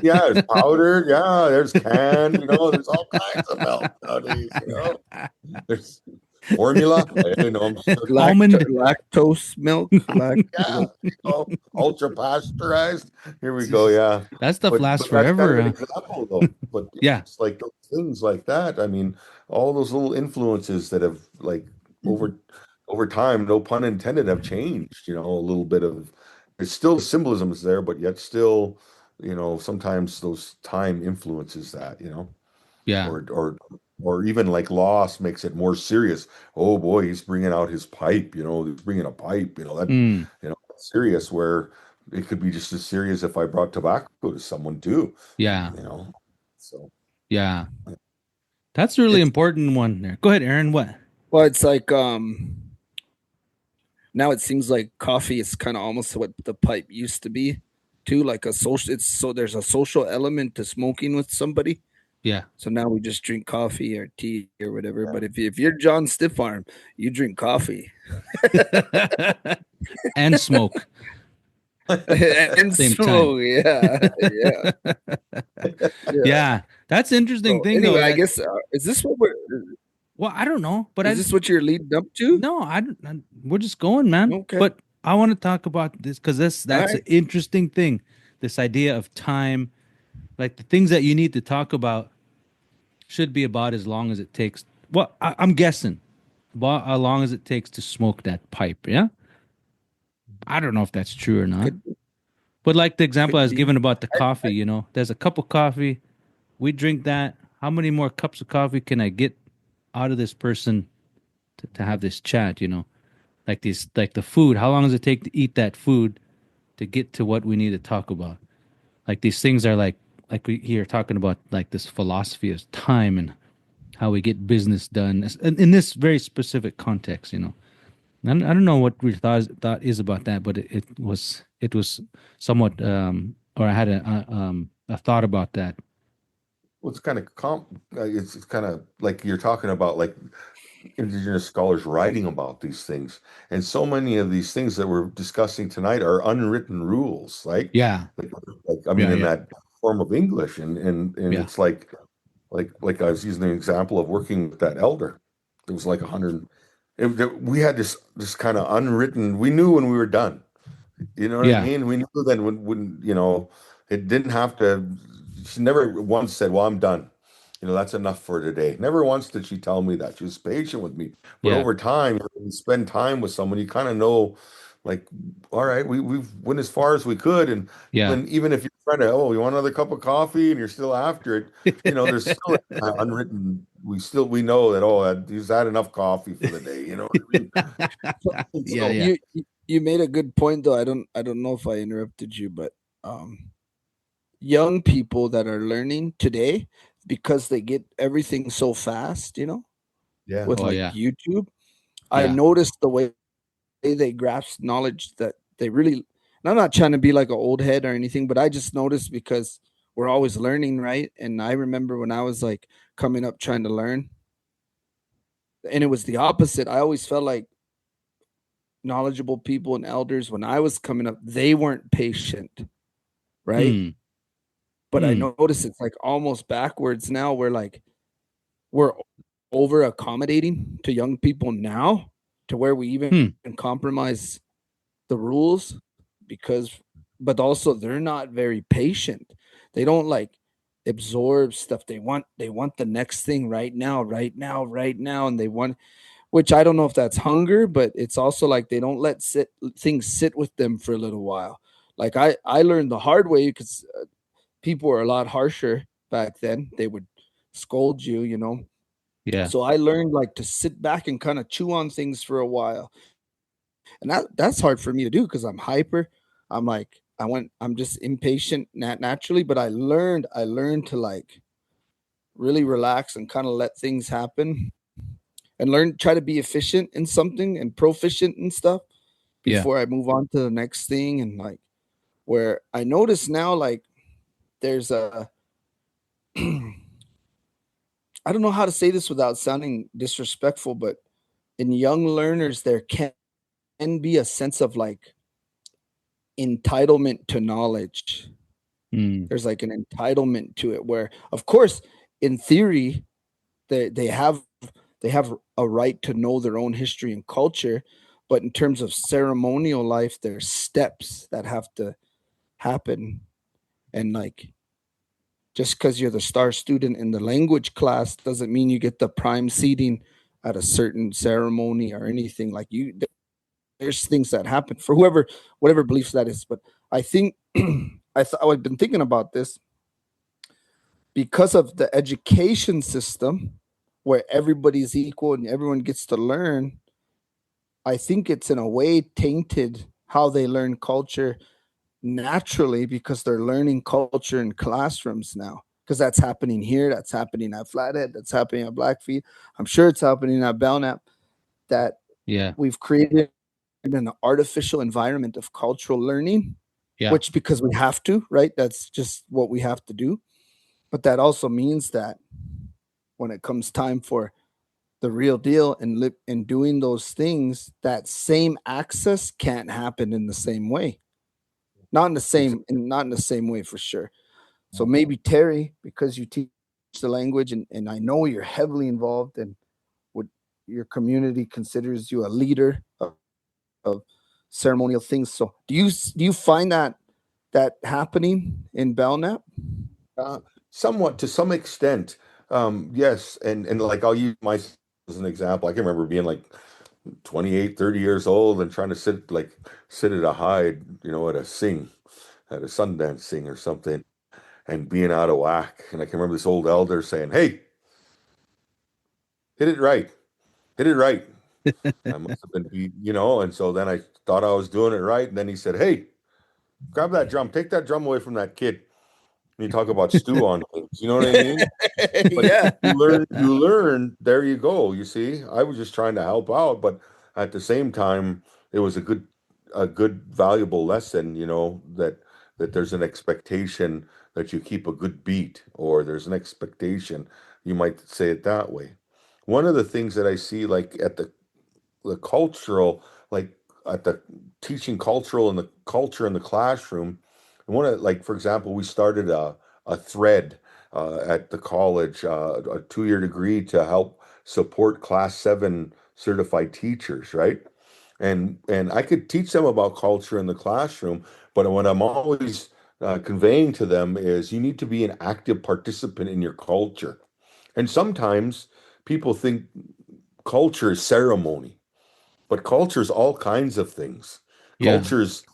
Yeah, there's powdered, yeah, there's canned, there's all kinds of milk nowadays. There's formula. I'm Almond. lactose milk, yeah, ultra pasteurized. Here we go. Yeah, That stuff lasts but that's kind of forever. an example, though. But Yeah, it's like those things like that. I mean, all those little influences that have, like, over time, no pun intended, have changed. A little bit of, there's still symbolisms there, but yet still, sometimes those time influences that. yeah. Or even like loss makes it more serious. Oh boy, he's bringing out his pipe. He's bringing a pipe. That, Mm, serious, where it could be just as serious if I brought tobacco to someone too. yeah, So yeah. That's a really it's important one there. Go ahead, Aaron. What? well, it's like now it seems like coffee is kind of almost what the pipe used to be, too. Like a social. It's so there's a social element to smoking with somebody. Yeah. So now we just drink coffee or tea or whatever. But if you're John Stiffarm, you drink coffee And smoke. and Same smoke. time. Yeah. Yeah. That's an interesting So thing, anyway, though. I guess is this what we're? Well, I don't know, but Is this what you're leading up to? no, we're just going, man. Okay. But I want to talk about this because that's All an right. interesting thing. This idea of time, like the things that you need to talk about, should be about as long as it takes. Well, I'm guessing about how long as it takes to smoke that pipe. Yeah, I don't know if that's true or not. Could But like the example I could was be. given about the coffee, there's a cup of coffee. We drink that. How many more cups of coffee can I get out of this person to have this chat? Like the food. How long does it take to eat that food to get to what we need to talk about? Like these things are like we here talking about like this philosophy of time and how we get business done in this very specific context. I don't know what your thought is about that, but it was somewhat or I had a thought about that. well, it's kind of it's kind of like you're talking about, like, indigenous scholars writing about these things, and so many of these things that we're discussing tonight are unwritten rules, like Yeah, I mean, yeah, in yeah, that form of English, and yeah, it's like I was using the example of working with that elder. It was like 100. we had this kind of unwritten. We knew when we were done. You know what I Yeah. mean? We knew then when it didn't have to. She never once said, "Well, I'm done." That's enough for today. Never once did she tell me that. She was patient with me. But Yeah. over time, when you spend time with someone, you kind of know, like, all right, we've went as far as we could. And Yeah. even if you're trying to, oh, you want another cup of coffee and you're still after it, there's still an unwritten, we know that, oh, he's had enough coffee for the day. You know what I mean? Yeah. So Yeah. you made a good point though. I don't know if I interrupted you, but young people that are learning today because they get everything so fast, Yeah. with Oh like yeah. YouTube. I Yeah. noticed the way they grasp knowledge that they really, and I'm not trying to be like an old head or anything, but I just noticed because we're always learning, right? And I remember when I was like coming up trying to learn, and it was the opposite. I always felt like knowledgeable people and elders when I was coming up, they weren't patient, right? Hmm. But I Hmm. noticed it's like almost backwards now. We're over accommodating to young people now to where we even Hmm. compromise the rules because, but also they're not very patient. They don't like absorb stuff. They want the next thing right now, right now, right now. And they want, which I don't know if that's hunger, but it's also like they don't let things sit with them for a little while. Like I learned the hard way because people were a lot harsher back then. They would scold you. Yeah. So I learned like to sit back and kind of chew on things for a while, and that's hard for me to do because I'm hyper. I'm just impatient naturally, but I learned to like really relax and kind of let things happen and try to be efficient in something and proficient and stuff Yeah. before I move on to the next thing. And like where I notice now, like there's a I don't know how to say this without sounding disrespectful, but in young learners there can be a sense of like entitlement to knowledge. Hmm. There's like an entitlement to it where of course in theory they have a right to know their own history and culture, but in terms of ceremonial life there's steps that have to happen. And like just because you're the star student in the language class doesn't mean you get the prime seating at a certain ceremony or anything. Like there's things that happen for whatever beliefs that is. But I think I've been thinking about this because of the education system where everybody's equal and everyone gets to learn. I think it's in a way tainted how they learn culture naturally because they're learning culture in classrooms now. Because that's happening here, that's happening at Flathead, that's happening at Blackfeet. I'm sure it's happening at Belknap. That Yeah. we've created an artificial environment of cultural learning, Yeah. which because we have to, right? That's just what we have to do. But that also means that when it comes time for the real deal and doing those things, that same access can't happen in the same way. Not in the same way for sure. So maybe Terry, because you teach the language and I know you're heavily involved and what your community considers you a leader of ceremonial things. So do you find that happening in Belknap? Uh, Somewhat to some extent, yes, and like I'll use myself as an example. I can remember being like 28, 30 years old and trying to sit at a hide, at a sing, at a Sundance sing or something, and being out of whack. And I can remember this old elder saying, "Hey, hit it right, hit it right." I must have been, and so then I thought I was doing it right, and then he said, "Hey, grab that drum, take that drum away from that kid." And you talk about stew on things, you know what I mean? But Yeah. you learn, there you go. You see, I was just trying to help out, but at the same time, it was a good valuable lesson, that there's an expectation that you keep a good beat, or there's an expectation, you might say it that way. One of the things that I see, like at the cultural, like at the teaching cultural and the culture in the classroom. And one of, like, for example, we started a thread at the college, a 2-year degree to help support class 7 certified teachers, right? And I could teach them about culture in the classroom, but what I'm always conveying to them is you need to be an active participant in your culture. And sometimes people think culture is ceremony, but culture is all kinds of things. Yeah. Culture's,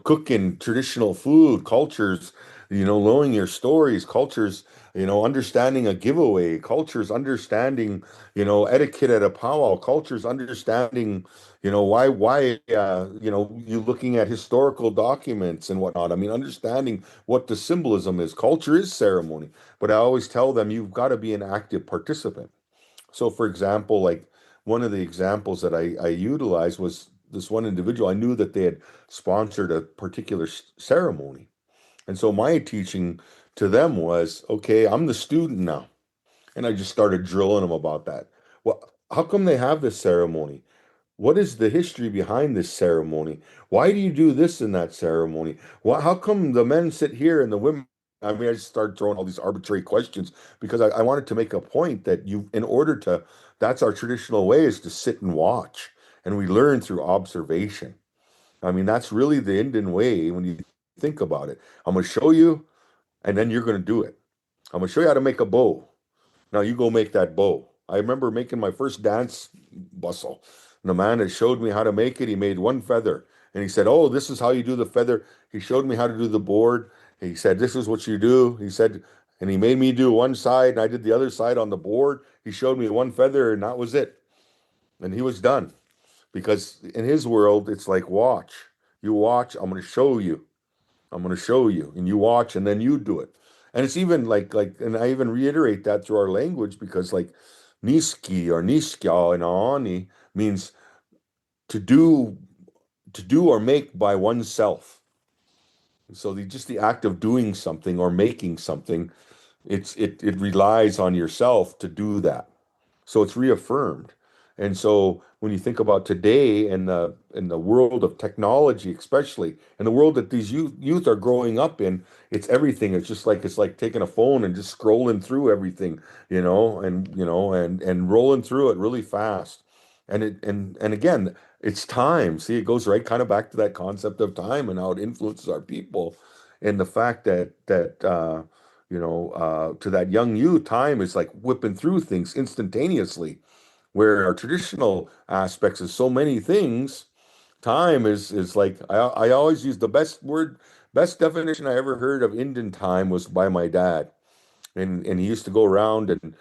cooking traditional food, culture's, knowing your stories, culture's, understanding a giveaway, culture's understanding, etiquette at a powwow, culture's understanding, you looking at historical documents and whatnot. I mean, understanding what the symbolism is. Culture is ceremony, but I always tell them you've got to be an active participant. So, for example, like one of the examples that I utilized was this one individual. I knew that they had sponsored a particular ceremony. And so my teaching to them was, okay, I'm the student now. And I just started drilling them about that. Well, how come they have this ceremony? What is the history behind this ceremony? Why do you do this in that ceremony? How come the men sit here and the women? I mean, I just started throwing all these arbitrary questions because I wanted to make a point that in order to, that's our traditional way is to sit and watch. And we learn through observation. I mean, that's really the Indian way when you think about it. I'm going to show you, and then you're going to do it. I'm going to show you how to make a bow. Now you go make that bow. I remember making my first dance bustle. And the man that showed me how to make it, he made one feather. And he said, "Oh, this is how you do the feather." He showed me how to do the board. He said, "This is what you do." He said, and he made me do one side and I did the other side on the board. He showed me one feather and that was it. And he was done. Because in his world, it's like, watch. You watch, I'm going to show you. I'm going to show you, and you watch, and then you do it. And it's even and I even reiterate that through our language because like niski or niskya in Aaniih means to do, to do or make by oneself. So just the act of doing something or making something, it relies on yourself to do that. So it's reaffirmed. And so when you think about today and the world of technology, especially, and the world that these youth are growing up in, it's everything. It's like taking a phone and just scrolling through everything, and rolling through it really fast. And again, it's time. See, it goes right kind of back to that concept of time and how it influences our people, and the fact that to that young youth, time is like whipping through things instantaneously, where our traditional aspects of so many things, time is like I always use the best definition I ever heard of Indian time was by my dad, and he used to go around and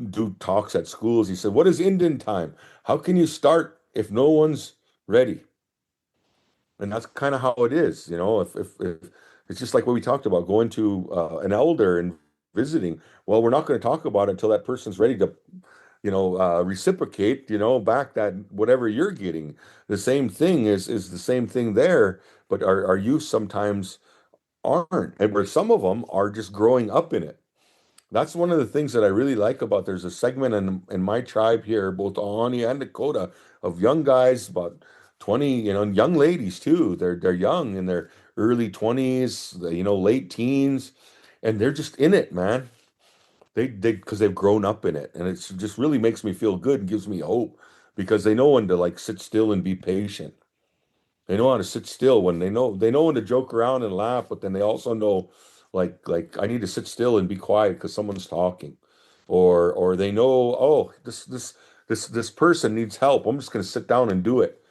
do talks at schools. He said, "What is Indian time? How can you start if no one's ready?" And that's kind of how it is, if it's just like what we talked about, going to an elder and visiting. Well, we're not going to talk about it until that person's ready to, reciprocate, back that whatever you're getting. The same thing is the same thing there, but our youth sometimes aren't, and where some of them are just growing up in it. That's one of the things that I really like about. There's a segment in my tribe here, both Aaniih and Dakota, of young guys about 20, young ladies too. They're young in their early 20s, late teens, and they're just in it, man. They because they've grown up in it, and it's just really makes me feel good and gives me hope because they know when to like sit still and be patient. They know how to sit still when they know when to joke around and laugh, but then they also know like I need to sit still and be quiet because someone's talking. Or they know, oh, this person needs help. I'm just gonna sit down and do it,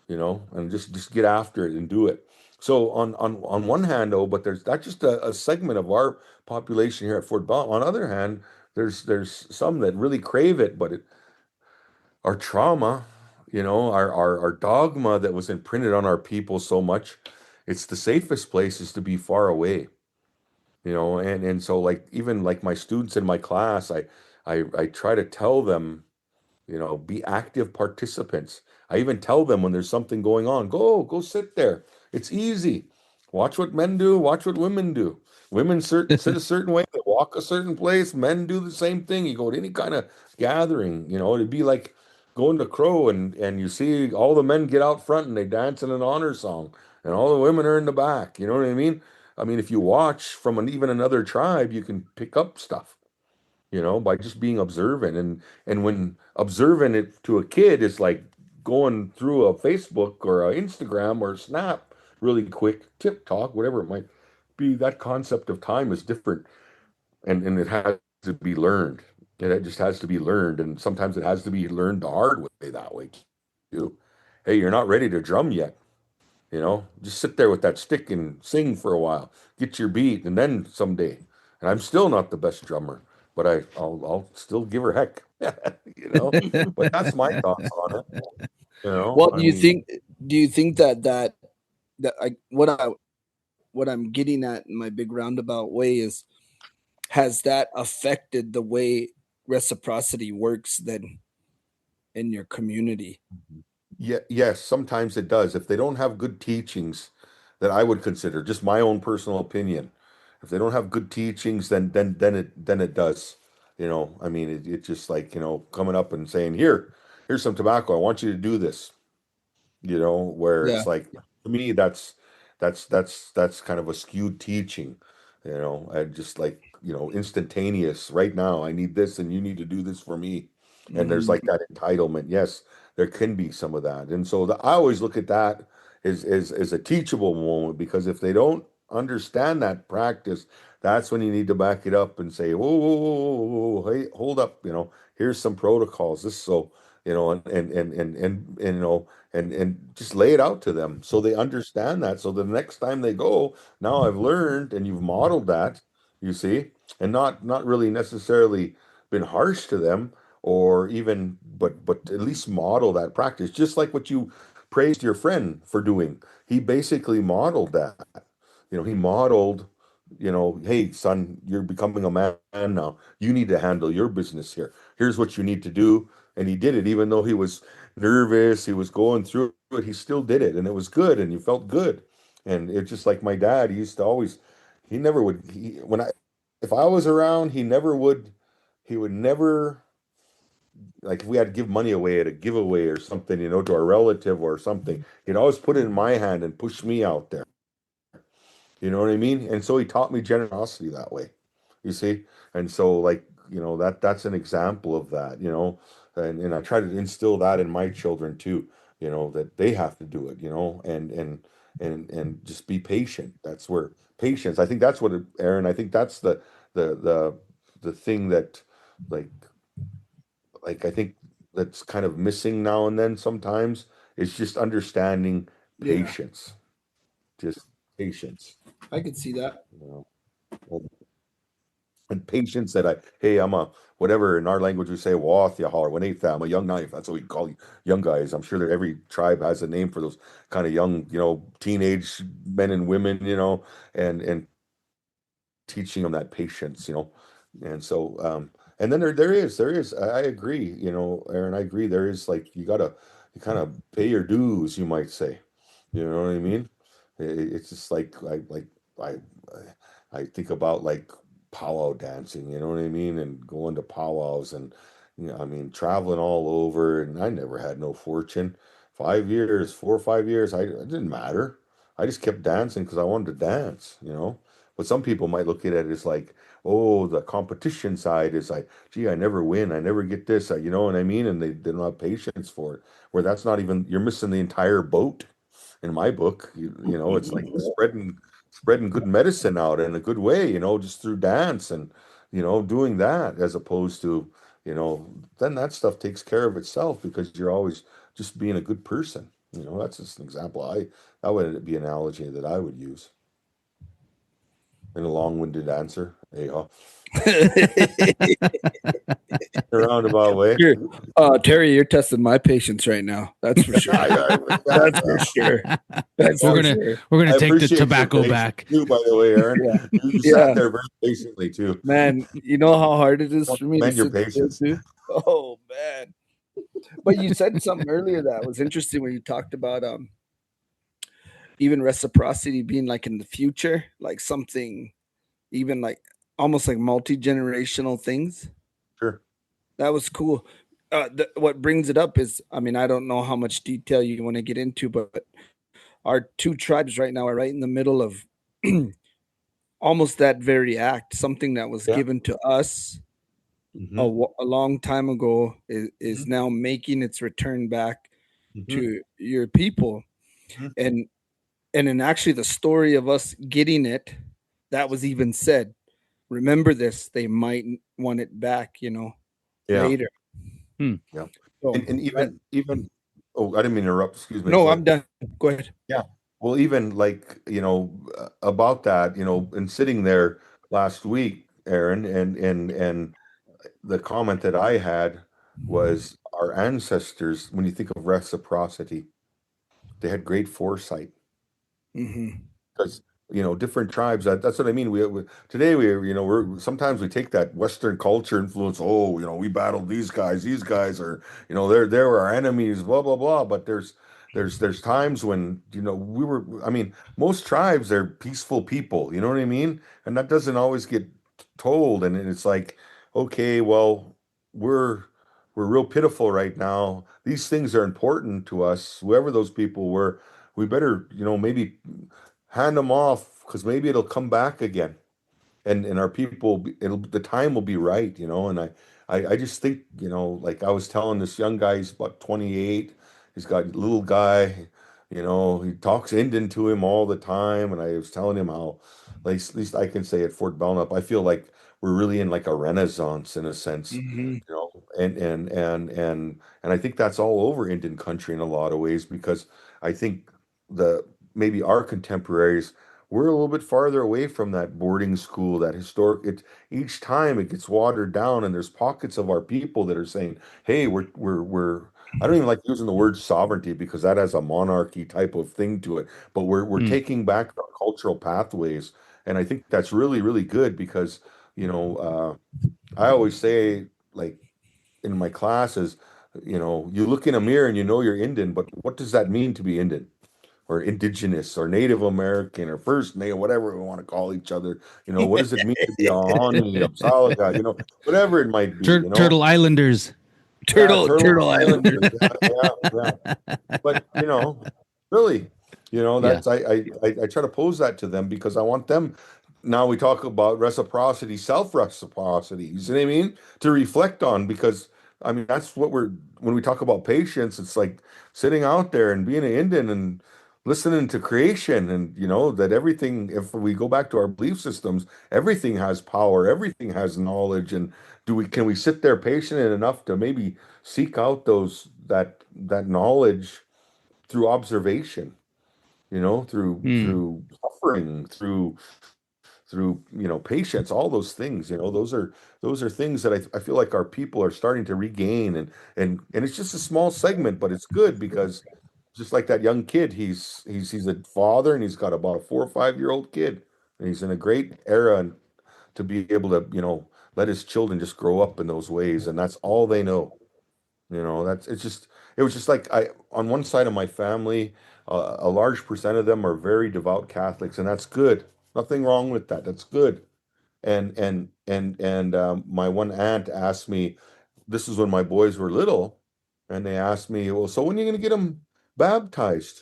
and just get after it and do it. So on one hand, though, but there's that's just a segment of our population here at Fort Bell. On the other hand, there's some that really crave it, but our trauma, our dogma that was imprinted on our people so much, it's the safest place is to be far away, and so like even like my students in my class, I try to tell them, be active participants. I even tell them when there's something going on, go sit there. It's easy. Watch what men do, watch what women do. Women sit a certain way, they walk a certain place. Men do the same thing. You go to any kind of gathering, it'd be like going to Crow and you see all the men get out front and they dance in an honor song, and all the women are in the back. You know what I mean? I mean, if you watch from even another tribe, you can pick up stuff. by just being observant. And when observant it to a kid is like going through a Facebook or a Instagram or a Snap really quick, TikTok, whatever it might be, that concept of time is different, and it has to be learned. It just has to be learned, and sometimes it has to be learned the hard way that way too. Hey, you're not ready to drum yet. Just sit there with that stick and sing for a while, get your beat, and then someday. And I'm still not the best drummer, but I'll still give her heck, But that's my thoughts on it. Well, I mean, do you think that what I'm getting at in my big roundabout way is, has that affected the way reciprocity works then in your community? yeah, yes, sometimes it does. If they don't have good teachings that I would consider, just my own personal opinion, if they don't have good teachings, then it does. I mean, it just like, coming up and saying, here's some tobacco. I want you to do this. Where Yeah. it's like, to me, that's kind of a skewed teaching. And just like, instantaneous. Right now, I need this, and you need to do this for me. And there's like that entitlement. Yes, there can be some of that. And so I always look at that as a teachable moment, because if they don't understand that practice, that's when you need to back it up and say, whoa, whoa, whoa, whoa, whoa, hey, hold up, here's some protocols. This so, and just lay it out to them so they understand that. So the next time they go, now I've learned, and you've modeled that, you see, and not really necessarily been harsh to them, or even, but at least model that practice, just like what you praised your friend for doing. He basically modeled that. He modeled, hey son, you're becoming a man now. You need to handle your business here. Here's what you need to do. And he did it, even though he was nervous, he was going through it, he still did it, and it was good, and you felt good. And it's just like my dad, he used to always, he never would, when I, if I was around, he would never, like if we had to give money away at a giveaway or something, to a relative or something, he'd always put it in my hand and push me out there. You know what I mean? And so he taught me generosity that way. You see? And so like, that's an example of that, and I try to instill that in my children too, that they have to do it, and just be patient. That's where patience, I think that's what Aaron, I think that's the the thing that, like I think that's kind of missing now and then sometimes, is just understanding Yeah, patience. Just patience. I could see that. You and patience that hey, I'm a, whatever in our language we say, Wath Yahar, Wanetha, I'm a young knife. That's what we call young guys. I'm sure that every tribe has a name for those kind of young, teenage men and women, and teaching them that patience, And so, and then there is, I agree, Aaron, I agree. There is like, you kind of pay your dues, you might say. You know what I mean? It's just like, I, I think about like powwow dancing, you know what I mean? And going to powwows, and, I mean, traveling all over, and I never had no fortune. 5 years, 4 or 5 years, it didn't matter. I just kept dancing because I wanted to dance, But some people might look at it as like, oh, the competition side is like, gee, I never win, I never get this, you know what I mean? And they don't have patience for it. Where that's not even, you're missing the entire boat in my book. It's like spreading good medicine out in a good way, just through dance, and doing that, as opposed to, then that stuff takes care of itself, because you're always just being a good person. That's just an example. That would be an analogy that I would use in a long-winded answer. Hey, a roundabout way. Here, Terry, you're testing my patience right now. That's for sure. That's for sure. That's we're for gonna sure. we're gonna I take the appreciate your tobacco patience back. too, by the way, Aaron. Yeah. You Yeah. sat there very patiently too. Man, you know how hard it is for me to Commend your sit still patience. too? Oh man. But you said something earlier that was interesting when you talked about even reciprocity being like in the future, like something even like almost like multi-generational things. Sure. That was cool. What brings it up is, I mean, I don't know how much detail you want to get into, but our two tribes right now are right in the middle of almost that very act, something that was Yeah. given to us a long time ago is now making its return back to your people. And in actually the story of us getting it, that was even said, remember this, they might want it back, later. Yeah. So, And even oh, I didn't mean to interrupt, excuse me. no, Go I'm ahead. done. Go ahead. Yeah. Well, even like, about that, and sitting there last week, Aaron, and the comment that I had was our ancestors, when you think of reciprocity, they had great foresight. Because different tribes, that's what I mean. Today we're sometimes we take that Western culture influence. Oh, we battled these guys. These guys are, they're our enemies. Blah blah blah. But there's times when we were. I mean, most tribes, they're peaceful people. You know what I mean? And that doesn't always get told. And it's like, okay, well, we're we're real pitiful right now. These things are important to us. Whoever those people were, we better maybe hand them off because maybe it'll come back again, and our people it'll the time will be right, and I just think, like I was telling this young guy, he's about 28, he's got a little guy, he talks Indian to him all the time, and I was telling him how, at least I can say at Fort Belknap, I feel like we're really in like a renaissance in a sense, and I think that's all over Indian country in a lot of ways, because I think the maybe our contemporaries, we're a little bit farther away from that boarding school, that historic. Each time it gets watered down, and there's pockets of our people that are saying, "Hey, we're." I don't even like using the word sovereignty because that has a monarchy type of thing to it. But we're taking back our cultural pathways, and I think that's really really good because I always say, like, in my classes, you look in a mirror and you know you're Indian, but what does that mean to be Indian? Or indigenous or Native American or First Native, whatever we want to call each other. What does it mean to be a Aaniih, Apsáalooke, whatever it might be, Turtle Islanders. Yeah, Turtle turtle Island. islanders. Yeah. But really, Yeah. that's I try to pose that to them because I want them. Now we talk about reciprocity, self-reciprocity. You see what I mean? To reflect on, because I mean that's what we're when we talk about patience. It's like sitting out there and being an Indian and listening to creation, and that everything. If we go back to our belief systems, everything has power, everything has knowledge, and can we sit there patient enough to maybe seek out that knowledge through observation, through suffering, through patience, all those things, those are things that I feel like our people are starting to regain, and it's just a small segment, but it's good because just like that young kid, he's a father, and he's got about a 4 or 5 year old kid, and he's in a great era, and to be able to let his children just grow up in those ways, and that's all they know. That's it's just it was just like I on one side of my family, a large percent of them are very devout Catholics, and that's good. Nothing wrong with that. That's good. And my one aunt asked me, this is when my boys were little, and they asked me, well, so when are you going to get them baptized?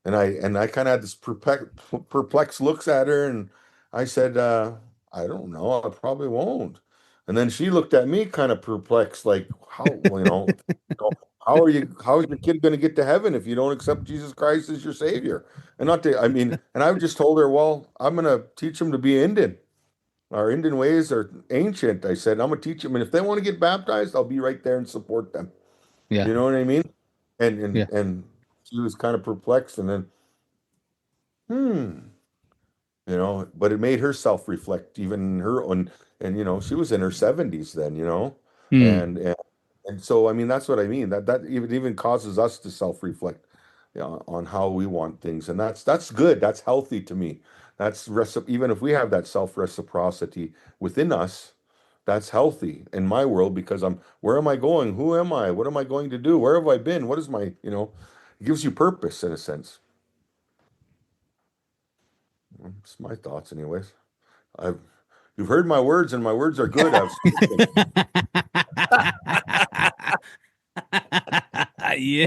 And I kind of had this perplexed looks at her, and I said, I don't know, I probably won't. And then she looked at me kind of perplexed, like, how is your kid going to get to heaven if you don't accept Jesus Christ as your Savior? And not to, I mean, and I just told her, well, I'm going to teach them to be Indian. Our Indian ways are ancient. I said, I'm going to teach them, and if they want to get baptized, I'll be right there and support them. Yeah. You know what I mean? And Yeah. and and she was kind of perplexed, and then, hmm, but it made her self-reflect, even her own, and she was in her 70s then, Hmm. and so I mean that's what I mean, that even causes us to self-reflect, on how we want things, and that's good, that's healthy to me. Even if we have that self-reciprocity within us, that's healthy in my world, because where am I going? Who am I? What am I going to do? Where have I been? What is my, it gives you purpose in a sense. It's my thoughts anyways. I've You've heard my words, and my words are good. I've spoken. Yeah.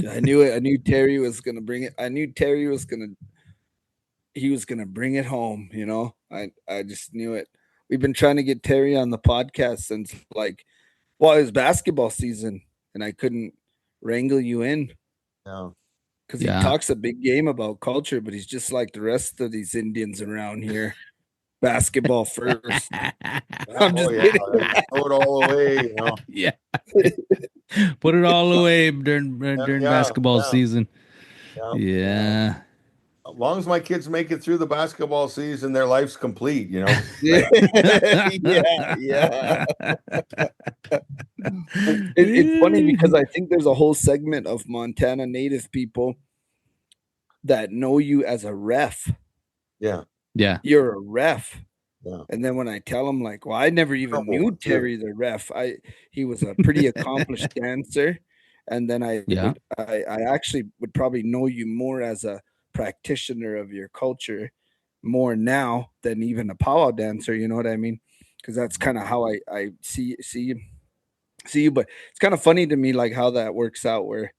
I knew it. I knew Terry was gonna bring it. I knew Terry was gonna bring it home. I just knew it. we've been trying to get Terry on the podcast since it was basketball season, and I couldn't wrangle you in. Yeah. Because he talks a big game about culture, but he's just like the rest of these Indians around here. Basketball first. I'm just kidding. Throw it all away, Yeah. Put it all away during basketball season. Yeah. As long as my kids make it through the basketball season, their life's complete, Yeah. It's funny because I think there's a whole segment of Montana native people that know you as a ref. Yeah. You're a ref. Yeah. And then when I tell them, like, well, I never even knew Terry the ref. He was a pretty accomplished dancer. And then I actually would probably know you more as a practitioner of your culture more now than even a powwow dancer. You know what I mean? Because that's kind of how I see you. But it's kind of funny to me, like how that works out, where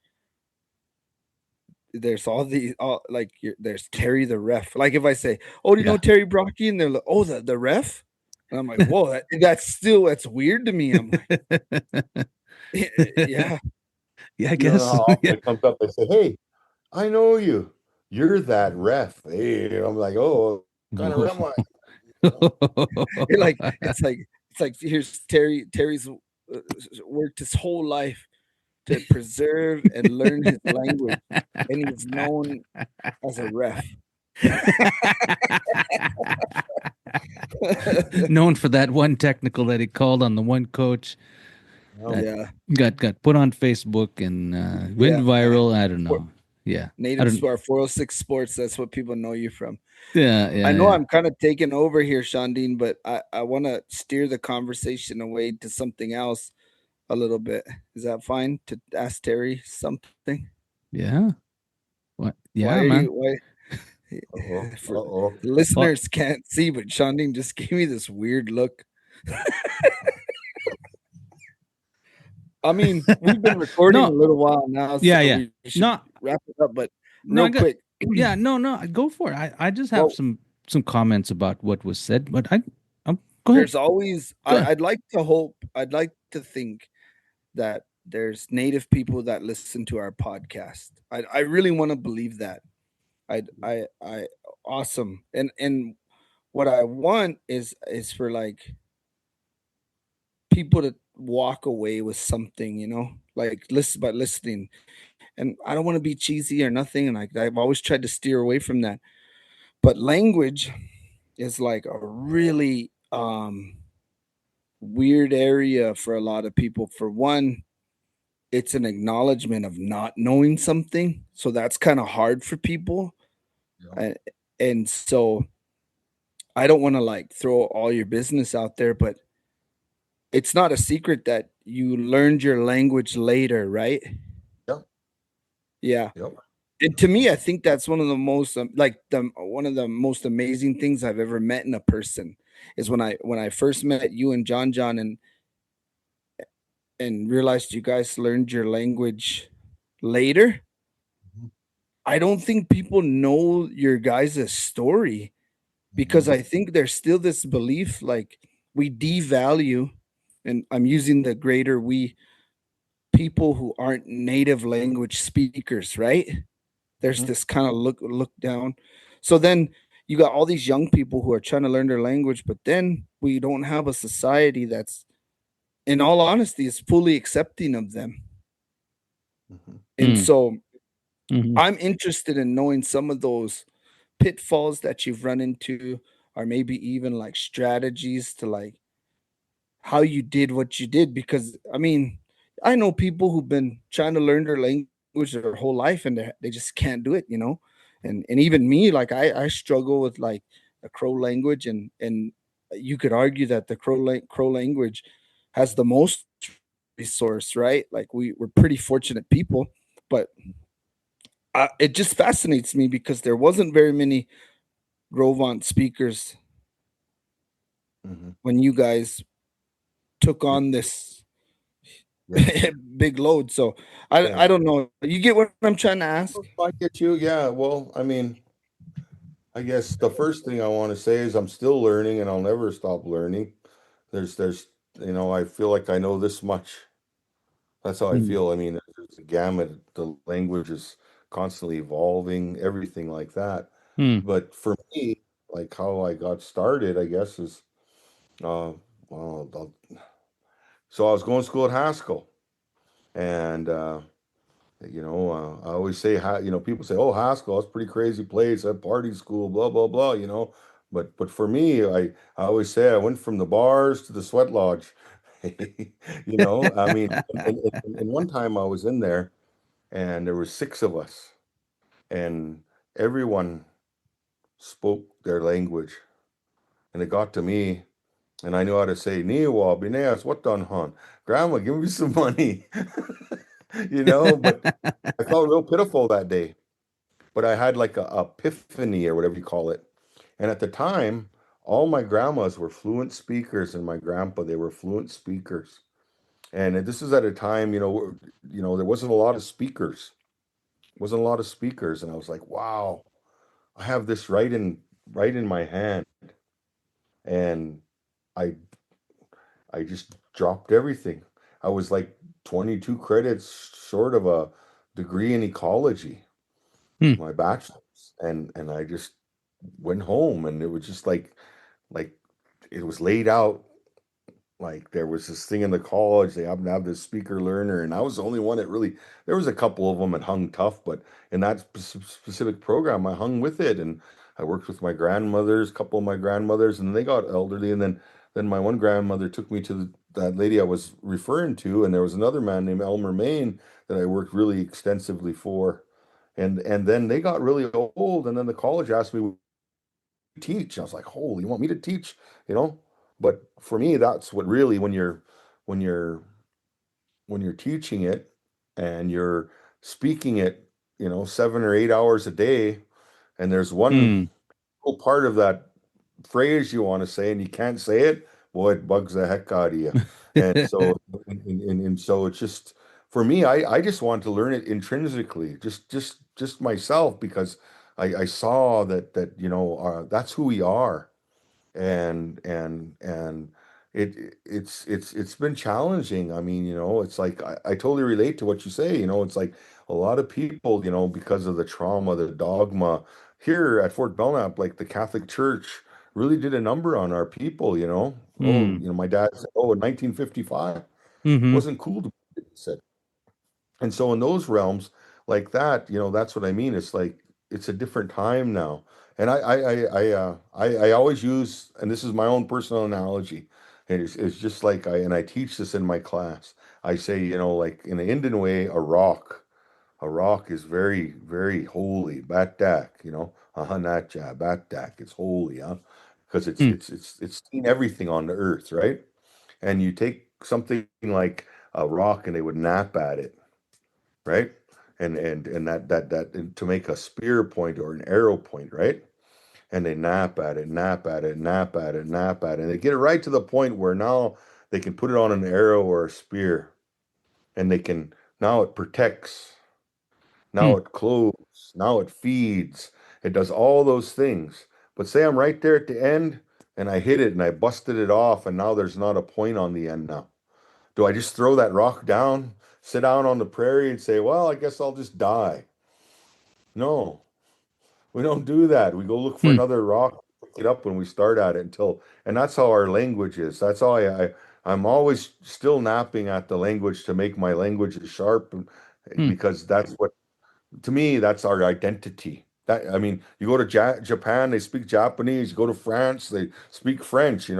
there's there's Terry the ref. Like if I say, "Oh, do you know Terry Brockie?" and they're like, "Oh, the ref," and I'm like, "Whoa, that's weird to me." I'm like, yeah, I guess. It comes up. They say, "Hey, I know you. You're that ref." Hey, I'm like, "Oh, what kind of ref am I?" It's like here's Terry's worked his whole life to preserve and learn his language, and he's known as a ref. Known for that one technical that he called on the one coach. Got put on Facebook and went viral. I don't know. Yeah. Native Sport 406 Sports. That's what people know you from. Yeah. I know I'm kind of taking over here, Shandin, but I want to steer the conversation away to something else a little bit. Is that fine to ask Terry something? Yeah. What? Yeah, man. The listeners can't see, but Shandin just gave me this weird look. I mean, we've been recording a little while now. So we should wrap it up, but quick. No, go for it. I just have some comments about what was said, but I'm go ahead. There's always I'd like to think that there's native people that listen to our podcast. I really want to believe that. I awesome. And what I want is for like people to walk away with something, you know, like listening. And I don't want to be cheesy or nothing, and I've always tried to steer away from that. But language is like a really weird area for a lot of people. For one, it's an acknowledgement of not knowing something, so that's kind of hard for people. And so I don't want to like throw all your business out there, but it's not a secret that you learned your language later, right? Yeah. And to me, I think that's one of the most one of the most amazing things I've ever met in a person is when I first met you and John and realized you guys learned your language later. I don't think people know your guys' story because I think there's still this belief like we devalue, and I'm using the greater we, people who aren't native language speakers, right? There's this kind of look down. So then you got all these young people who are trying to learn their language, but then we don't have a society that's, in all honesty, is fully accepting of them. And so I'm interested in knowing some of those pitfalls that you've run into, or maybe even like strategies to like how you did what you did. Because I mean, I know people who've been trying to learn their language their whole life and they just can't do it, you know. And even me, like I struggle with like the Crow language, and you could argue that the Crow language has the most resource, right? Like we're pretty fortunate people, but it just fascinates me because there wasn't very many Grovant speakers when you guys took on this big load. So I don't know. You get what I'm trying to ask? I get you. Yeah. Well, I mean, I guess the first thing I want to say is I'm still learning and I'll never stop learning. There's, I feel like I know this much. That's how I Hmm. feel. I mean, there's a gamut. The language is constantly evolving, everything like that. Hmm. But for me, like how I got started, I guess, is uh, well, so I was going to school at Haskell, and I always say, people say, "Oh, Haskell, that's a pretty crazy place, a party school, blah blah blah," But for me, I always say I went from the bars to the sweat lodge. I mean, and one time I was in there, and there were six of us, and everyone spoke their language, and it got to me, and I knew how to say "Niwa, Bineas, what done, hon? Grandma, give me some money," But I felt real pitiful that day. But I had like a epiphany or whatever you call it. And at the time, all my grandmas were fluent speakers, and my grandpa, they were fluent speakers. And this is at a time, there wasn't a lot of speakers. Wasn't a lot of speakers, and I was like, wow, I have this right in my hand, and I I just dropped everything. I was like 22 credits short of a degree in ecology, Hmm. my bachelor's, and I just went home, and it was just like it was laid out. Like there was this thing in the college, they happened to have this speaker learner, and I was the only one that really, there was a couple of them that hung tough, but in that specific program, I hung with it. And I worked with my grandmothers, a couple of my grandmothers, and they got elderly. And then my one grandmother took me to that lady I was referring to, and there was another man named Elmer Main that I worked really extensively for. And then they got really old, and then the college asked me to teach. I was like, holy, you want me to teach? You know? But for me, that's what really, when you're when you're teaching it and you're speaking it, 7 or 8 hours a day, and there's one Hmm. little part of that phrase you want to say and you can't say it, boy, it bugs the heck out of you. And so and so it's just, for me, I just want to learn it intrinsically, just myself, because I saw that that's who we are. And it's been challenging. I mean, it's like I totally relate to what you say. It's like a lot of people, because of the trauma, the dogma here at Fort Belknap, like the Catholic Church really did a number on our people. Oh, Hmm. my dad said, oh, in 1955 Mm-hmm. wasn't cool to be said. And so in those realms like that, that's what I mean. It's like it's a different time now. And I always use, and this is my own personal analogy, and it's just like I teach this in my class. I say, like in the Indian way, a rock is very, very holy. Batak, ahanacha, batak, it's holy, huh? Because it's Hmm. it's it's it's seen everything on the earth, right? And you take something like a rock and they would nap at it, right? And that and to make a spear point or an arrow point, right? And they nap at it, nap at it, nap at it, nap at it, and they get it right to the point where now they can put it on an arrow or a spear, and they can, now it protects, Hmm. now it clothes, now it feeds, it does all those things. But say I'm right there at the end and I hit it and I busted it off, and now there's not a point on the end now. Do I just throw that rock down, sit down on the prairie and say, well, I guess I'll just die? No, we don't do that. We go look for Hmm. another rock, pick it up when we start at it and that's how our language is. That's how I'm always still napping at the language to make my language sharp, Hmm. because that's what, to me, that's our identity. That, I mean, you go to Japan, they speak Japanese. You go to France, they speak French. We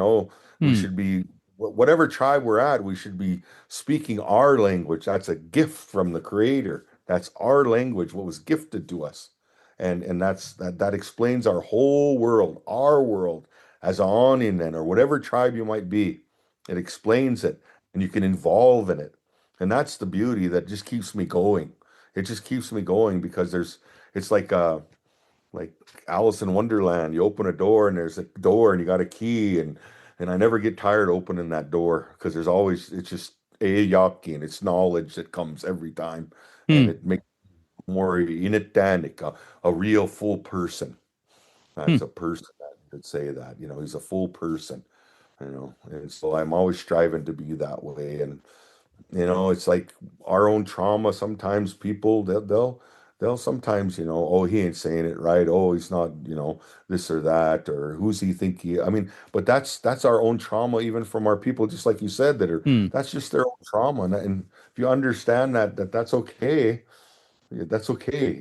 Hmm. should be, whatever tribe we're at, we should be speaking our language. That's a gift from the Creator. That's our language, what was gifted to us, and that explains our whole world, our world as Aaniih then, or whatever tribe you might be. It explains it, and you can involve in it, and that's the beauty that just keeps me going. It just keeps me going because it's like Alice in Wonderland. You open a door and there's a door and you got a key, and I never get tired opening that door because there's always, it's just a yaki, and it's knowledge that comes every time, Hmm. and it makes more initanik, a real full person. as a person that could say that. He's a full person. And so I'm always striving to be that way. And it's like our own trauma. Sometimes people they'll sometimes, oh, he ain't saying it right. Oh, he's not, this or that, or who's he think he? I mean, but that's our own trauma, even from our people, just like you said, that's just their own trauma. And if you understand that's okay, that's okay.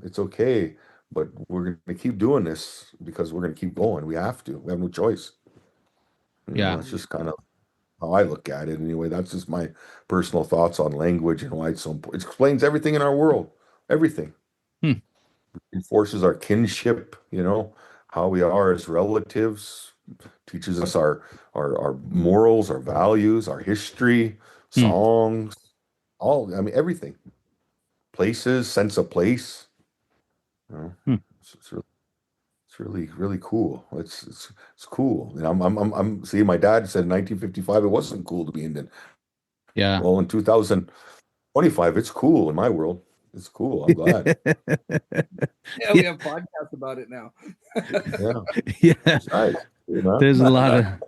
It's okay. But we're going to keep doing this because we're going to keep going. We have to. We have no choice. It's just kind of how I look at it anyway. That's just my personal thoughts on language and why it's so important. It explains everything in our world, everything. Enforces our kinship, how we are as relatives, teaches us our morals, our values, our history, songs, everything. Places, sense of place. It's really, really cool. It's cool. And I'm see, my dad said in 1955 it wasn't cool to be Indian. Yeah. Well, in 2025, it's cool in my world. It's cool. I'm glad. Yeah, we have podcasts about it now. Yeah. Nice. There's a lot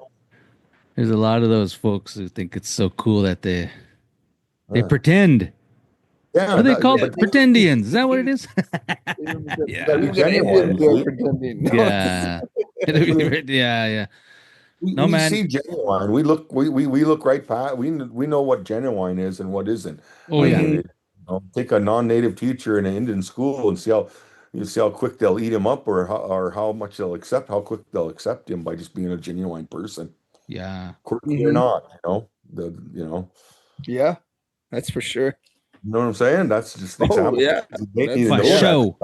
of those folks who think it's so cool that they pretend. Yeah, What are they called? Pretendians. Is that what it is? Pretending. Yeah. We see genuine. We look right past. We know what genuine is and what isn't. Oh yeah. Take a non-native teacher in an Indian school and see how quick they'll eat him up, or how much how quick they'll accept him by just being a genuine person. Yeah. Quirky or not, Yeah, that's for sure. You know what I'm saying? That's just the example. Yeah. Show.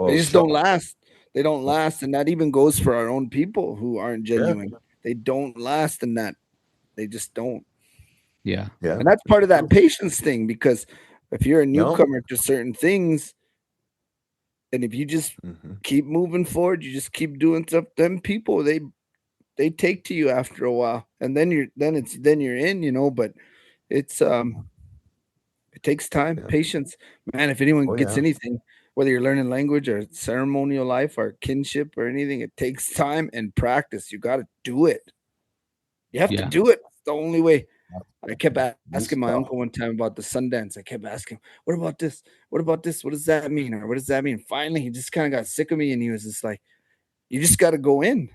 They just don't last. They don't last. And that even goes for our own people who aren't genuine. Yeah. They don't last in that. They just don't. Yeah. And that's part of that patience thing, because if you're a newcomer to certain things, and if you just keep moving forward, you just keep doing stuff, them people, they take to you after a while. And then you're in, but it's it takes time, patience. Man, if anyone gets anything, whether you're learning language or ceremonial life or kinship or anything, it takes time and practice. You got to do it. You have to do it. It's the only way. I kept asking my uncle one time about the Sundance. I kept asking, what about this? What about this? What does that mean? Or what does that mean? Finally, he just kind of got sick of me, and he was just like, you just got to go in.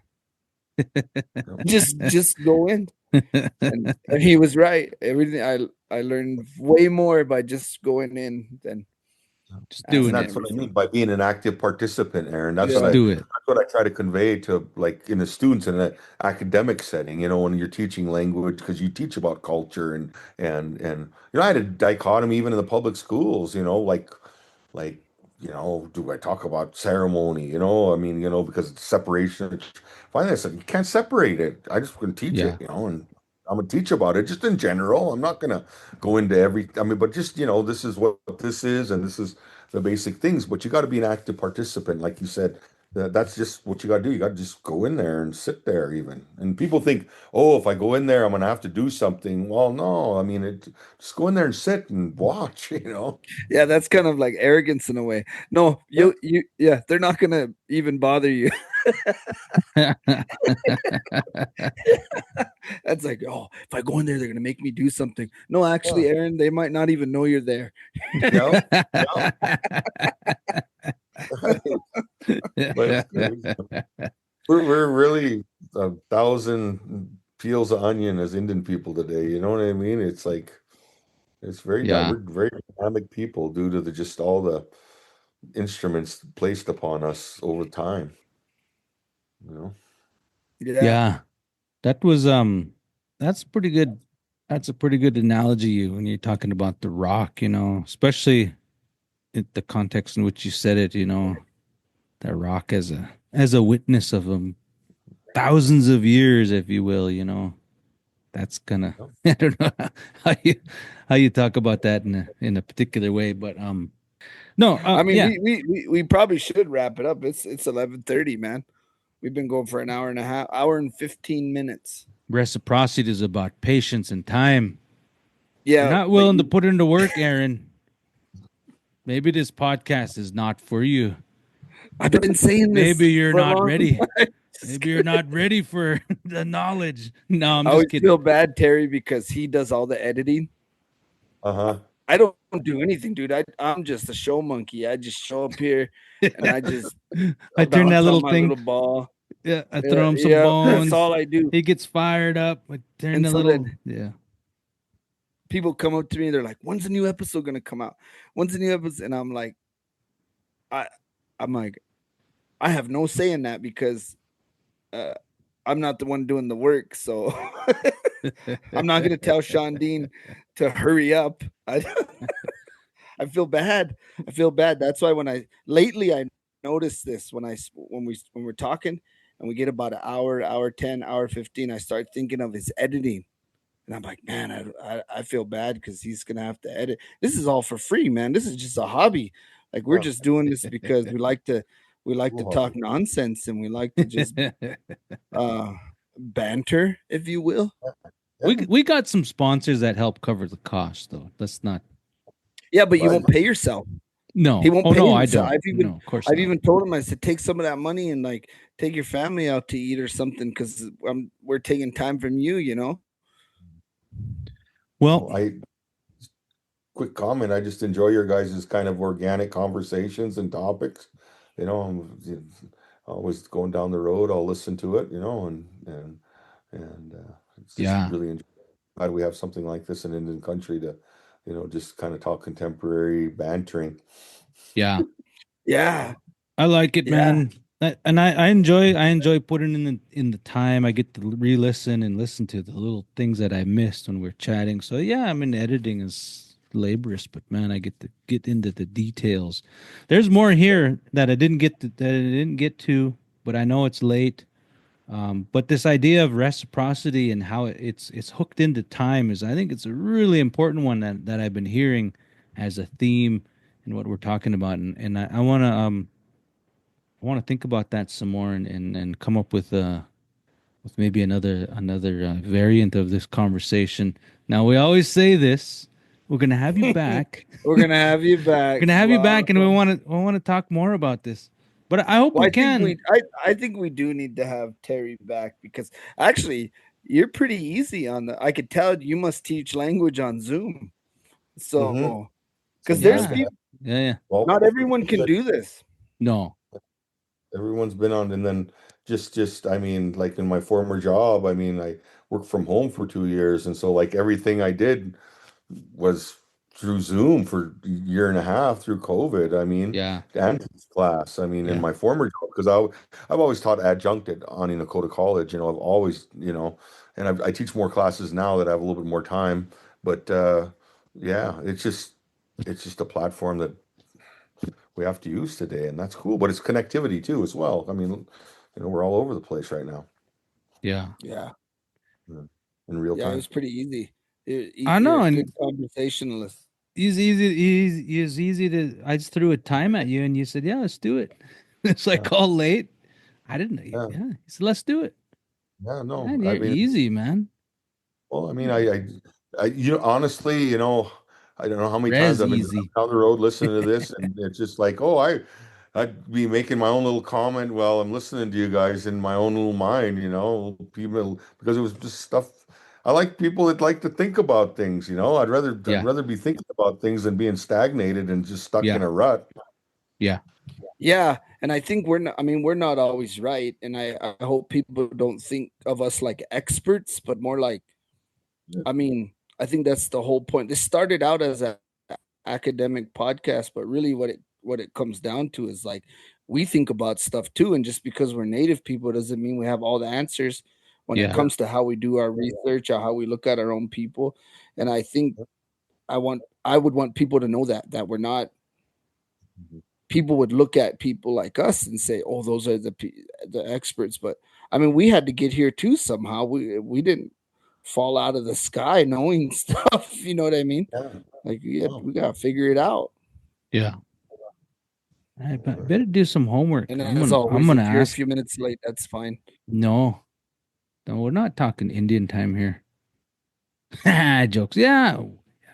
just go in. And he was right. Everything I learned way more by just going in than just doing it. That's what I mean by being an active participant, Aaron. That's what that's what I try to convey to, like, in the students in an academic setting, when you're teaching language, because you teach about culture and I had a dichotomy even in the public schools, do I talk about ceremony? Because it's separation. Finally, I said, you can't separate it. I just going to teach it, and I'm going to teach about it just in general. I'm not going to go into but just, this is what this is, and this is the basic things. But you got to be an active participant, like you said. That's just what you got to do. You got to just go in there and sit there even. And people think, oh, if I go in there, I'm going to have to do something. Well, no, just go in there and sit and watch, Yeah, that's kind of like arrogance in a way. No, they're not going to even bother you. That's like, oh, if I go in there, they're going to make me do something. No, actually, Aaron, they might not even know you're there. We're really 1,000 peels of onion as Indian people today. You know what I mean? It's like, it's very we're very dynamic people due to just all the instruments placed upon us over time. Yeah. That was that's pretty good. That's a pretty good analogy when you're talking about the rock, especially in the context in which you said it, that rock as a witness of thousands of years, if you will, that's gonna I don't know how you talk about that in a particular way, but no, we probably should wrap it up. It's 11:30, man. We've been going for an hour and a half, hour and 15 minutes. Reciprocity is about patience and time. Yeah. You're not willing to put into work, Aaron. Maybe this podcast is not for you. I've been saying this. Maybe you're for a not long ready. time. Maybe you're not ready for the knowledge. No, I'm I just always kidding. feel bad, Terry, because he does all the editing. Uh-huh. I don't do anything, dude. I'm just a show monkey. I just show up here and I just I turn that bounce on little my thing. little ball. Yeah, I Yeah, throw him some yeah, bones. that's all I do. He gets fired up. I turn And the so little. then Yeah. people come up to me, they're like, "When's the new episode gonna come out? When's the new episode?" And I'm like, I'm like, I have no say in that because I'm not the one doing the work. So I'm not gonna tell Shandin to hurry up. I feel bad. I feel bad. That's why when I noticed this when we're talking and we get about an hour 10, hour 15, I start thinking of his editing. And I'm like, man, I feel bad because he's gonna have to edit. This is all for free, man. This is just a hobby. Like we're just doing this because we like to talk nonsense and we like to just banter, if you will. We got some sponsors that help cover the cost, though. Let's not. Yeah, but you won't pay yourself. No. He won't pay no, I himself. don't. No, of course I've not. even told him, I said, take some of that money and like take your family out to eat or something because we're taking time from you, you know. Well, quick comment. I just enjoy your guys' kind of organic conversations and topics. You know, I'm always going down the road. I'll listen to it. You know, and it's just really glad we have something like this in Indian country to, you know, just kind of talk contemporary bantering. Yeah. Yeah. I like it, man. And I enjoy putting in the time. I get to re-listen and listen to the little things that I missed when we're chatting. So yeah, I mean editing is laborious, but man, I get to get into the details. There's more here that I didn't get to, but I know it's late. But this idea of reciprocity and how it's hooked into time is, I think it's a really important one that I've been hearing as a theme in what we're talking about, and I want to think about that some more and come up with maybe another variant of this conversation. Now we always say this: we're gonna have you back. We're gonna have you back. We're gonna have you back, and we want to talk more about this. But I hope we can. I think we do need to have Terry back because actually you're pretty easy on the. I could tell you must teach language on Zoom. So because there's people, Well, not everyone can do this. No. Everyone's been on, and then just I mean, like in my former job, I mean, I worked from home for 2 years, and so like everything I did was through Zoom for a year and a half through COVID. I mean, and class. I mean, in my former job, because I've always taught adjunct at Aaniih Nakota College. You know, I've always, you know, and I teach more classes now that I have a little bit more time. But yeah, it's just a platform that we have to use today, and that's cool. But it's connectivity too, as well. I mean, you know, we're all over the place right now. Yeah. In real time. Yeah, it was pretty easy. I know, and good conversationalist. He's easy to. I just threw a time at you, and you said, "Yeah, let's do it." It's like all late. I didn't. Yeah, he said, "Let's do it." Yeah, no, man, you're easy, man. Well, I mean, I you know, honestly, you know, I don't know how many times I've been down the road listening to this, and it's just like, oh, I'd be making my own little comment while I'm listening to you guys in my own little mind, you know, people, because it was just stuff. I like people that like to think about things, you know. I'd rather be thinking about things than being stagnated and just stuck in a rut. Yeah, and I think we're not always right, and I hope people don't think of us like experts, but more like, I mean, I think that's the whole point. This started out as a academic podcast, but really what it comes down to is like we think about stuff too, and just because we're native people doesn't mean we have all the answers when it comes to how we do our research or how we look at our own people. And I think I would want people to know that we're not. People would look at people like us and say, "Oh, those are the experts." But I mean, we had to get here too somehow. We didn't fall out of the sky knowing stuff. You know what I mean? Like we got to figure it out. Yeah. I better do some homework. And I'm gonna ask. You're a few minutes late. That's fine. No, we're not talking Indian time here. Jokes. Yeah.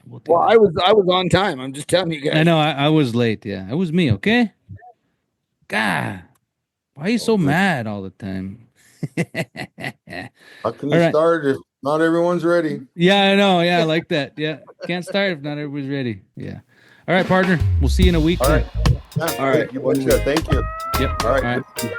Well, I was on time. I'm just telling you guys. I know I was late. Yeah, it was me. Okay. God, why are you so mad all the time? How can you start if not everyone's ready? Yeah, I know. Yeah, I like that. Yeah, can't start if not everybody's ready. Yeah. All right, partner. We'll see you in a week. All right. All right. You betcha. Thank you. Yep. All right. All right.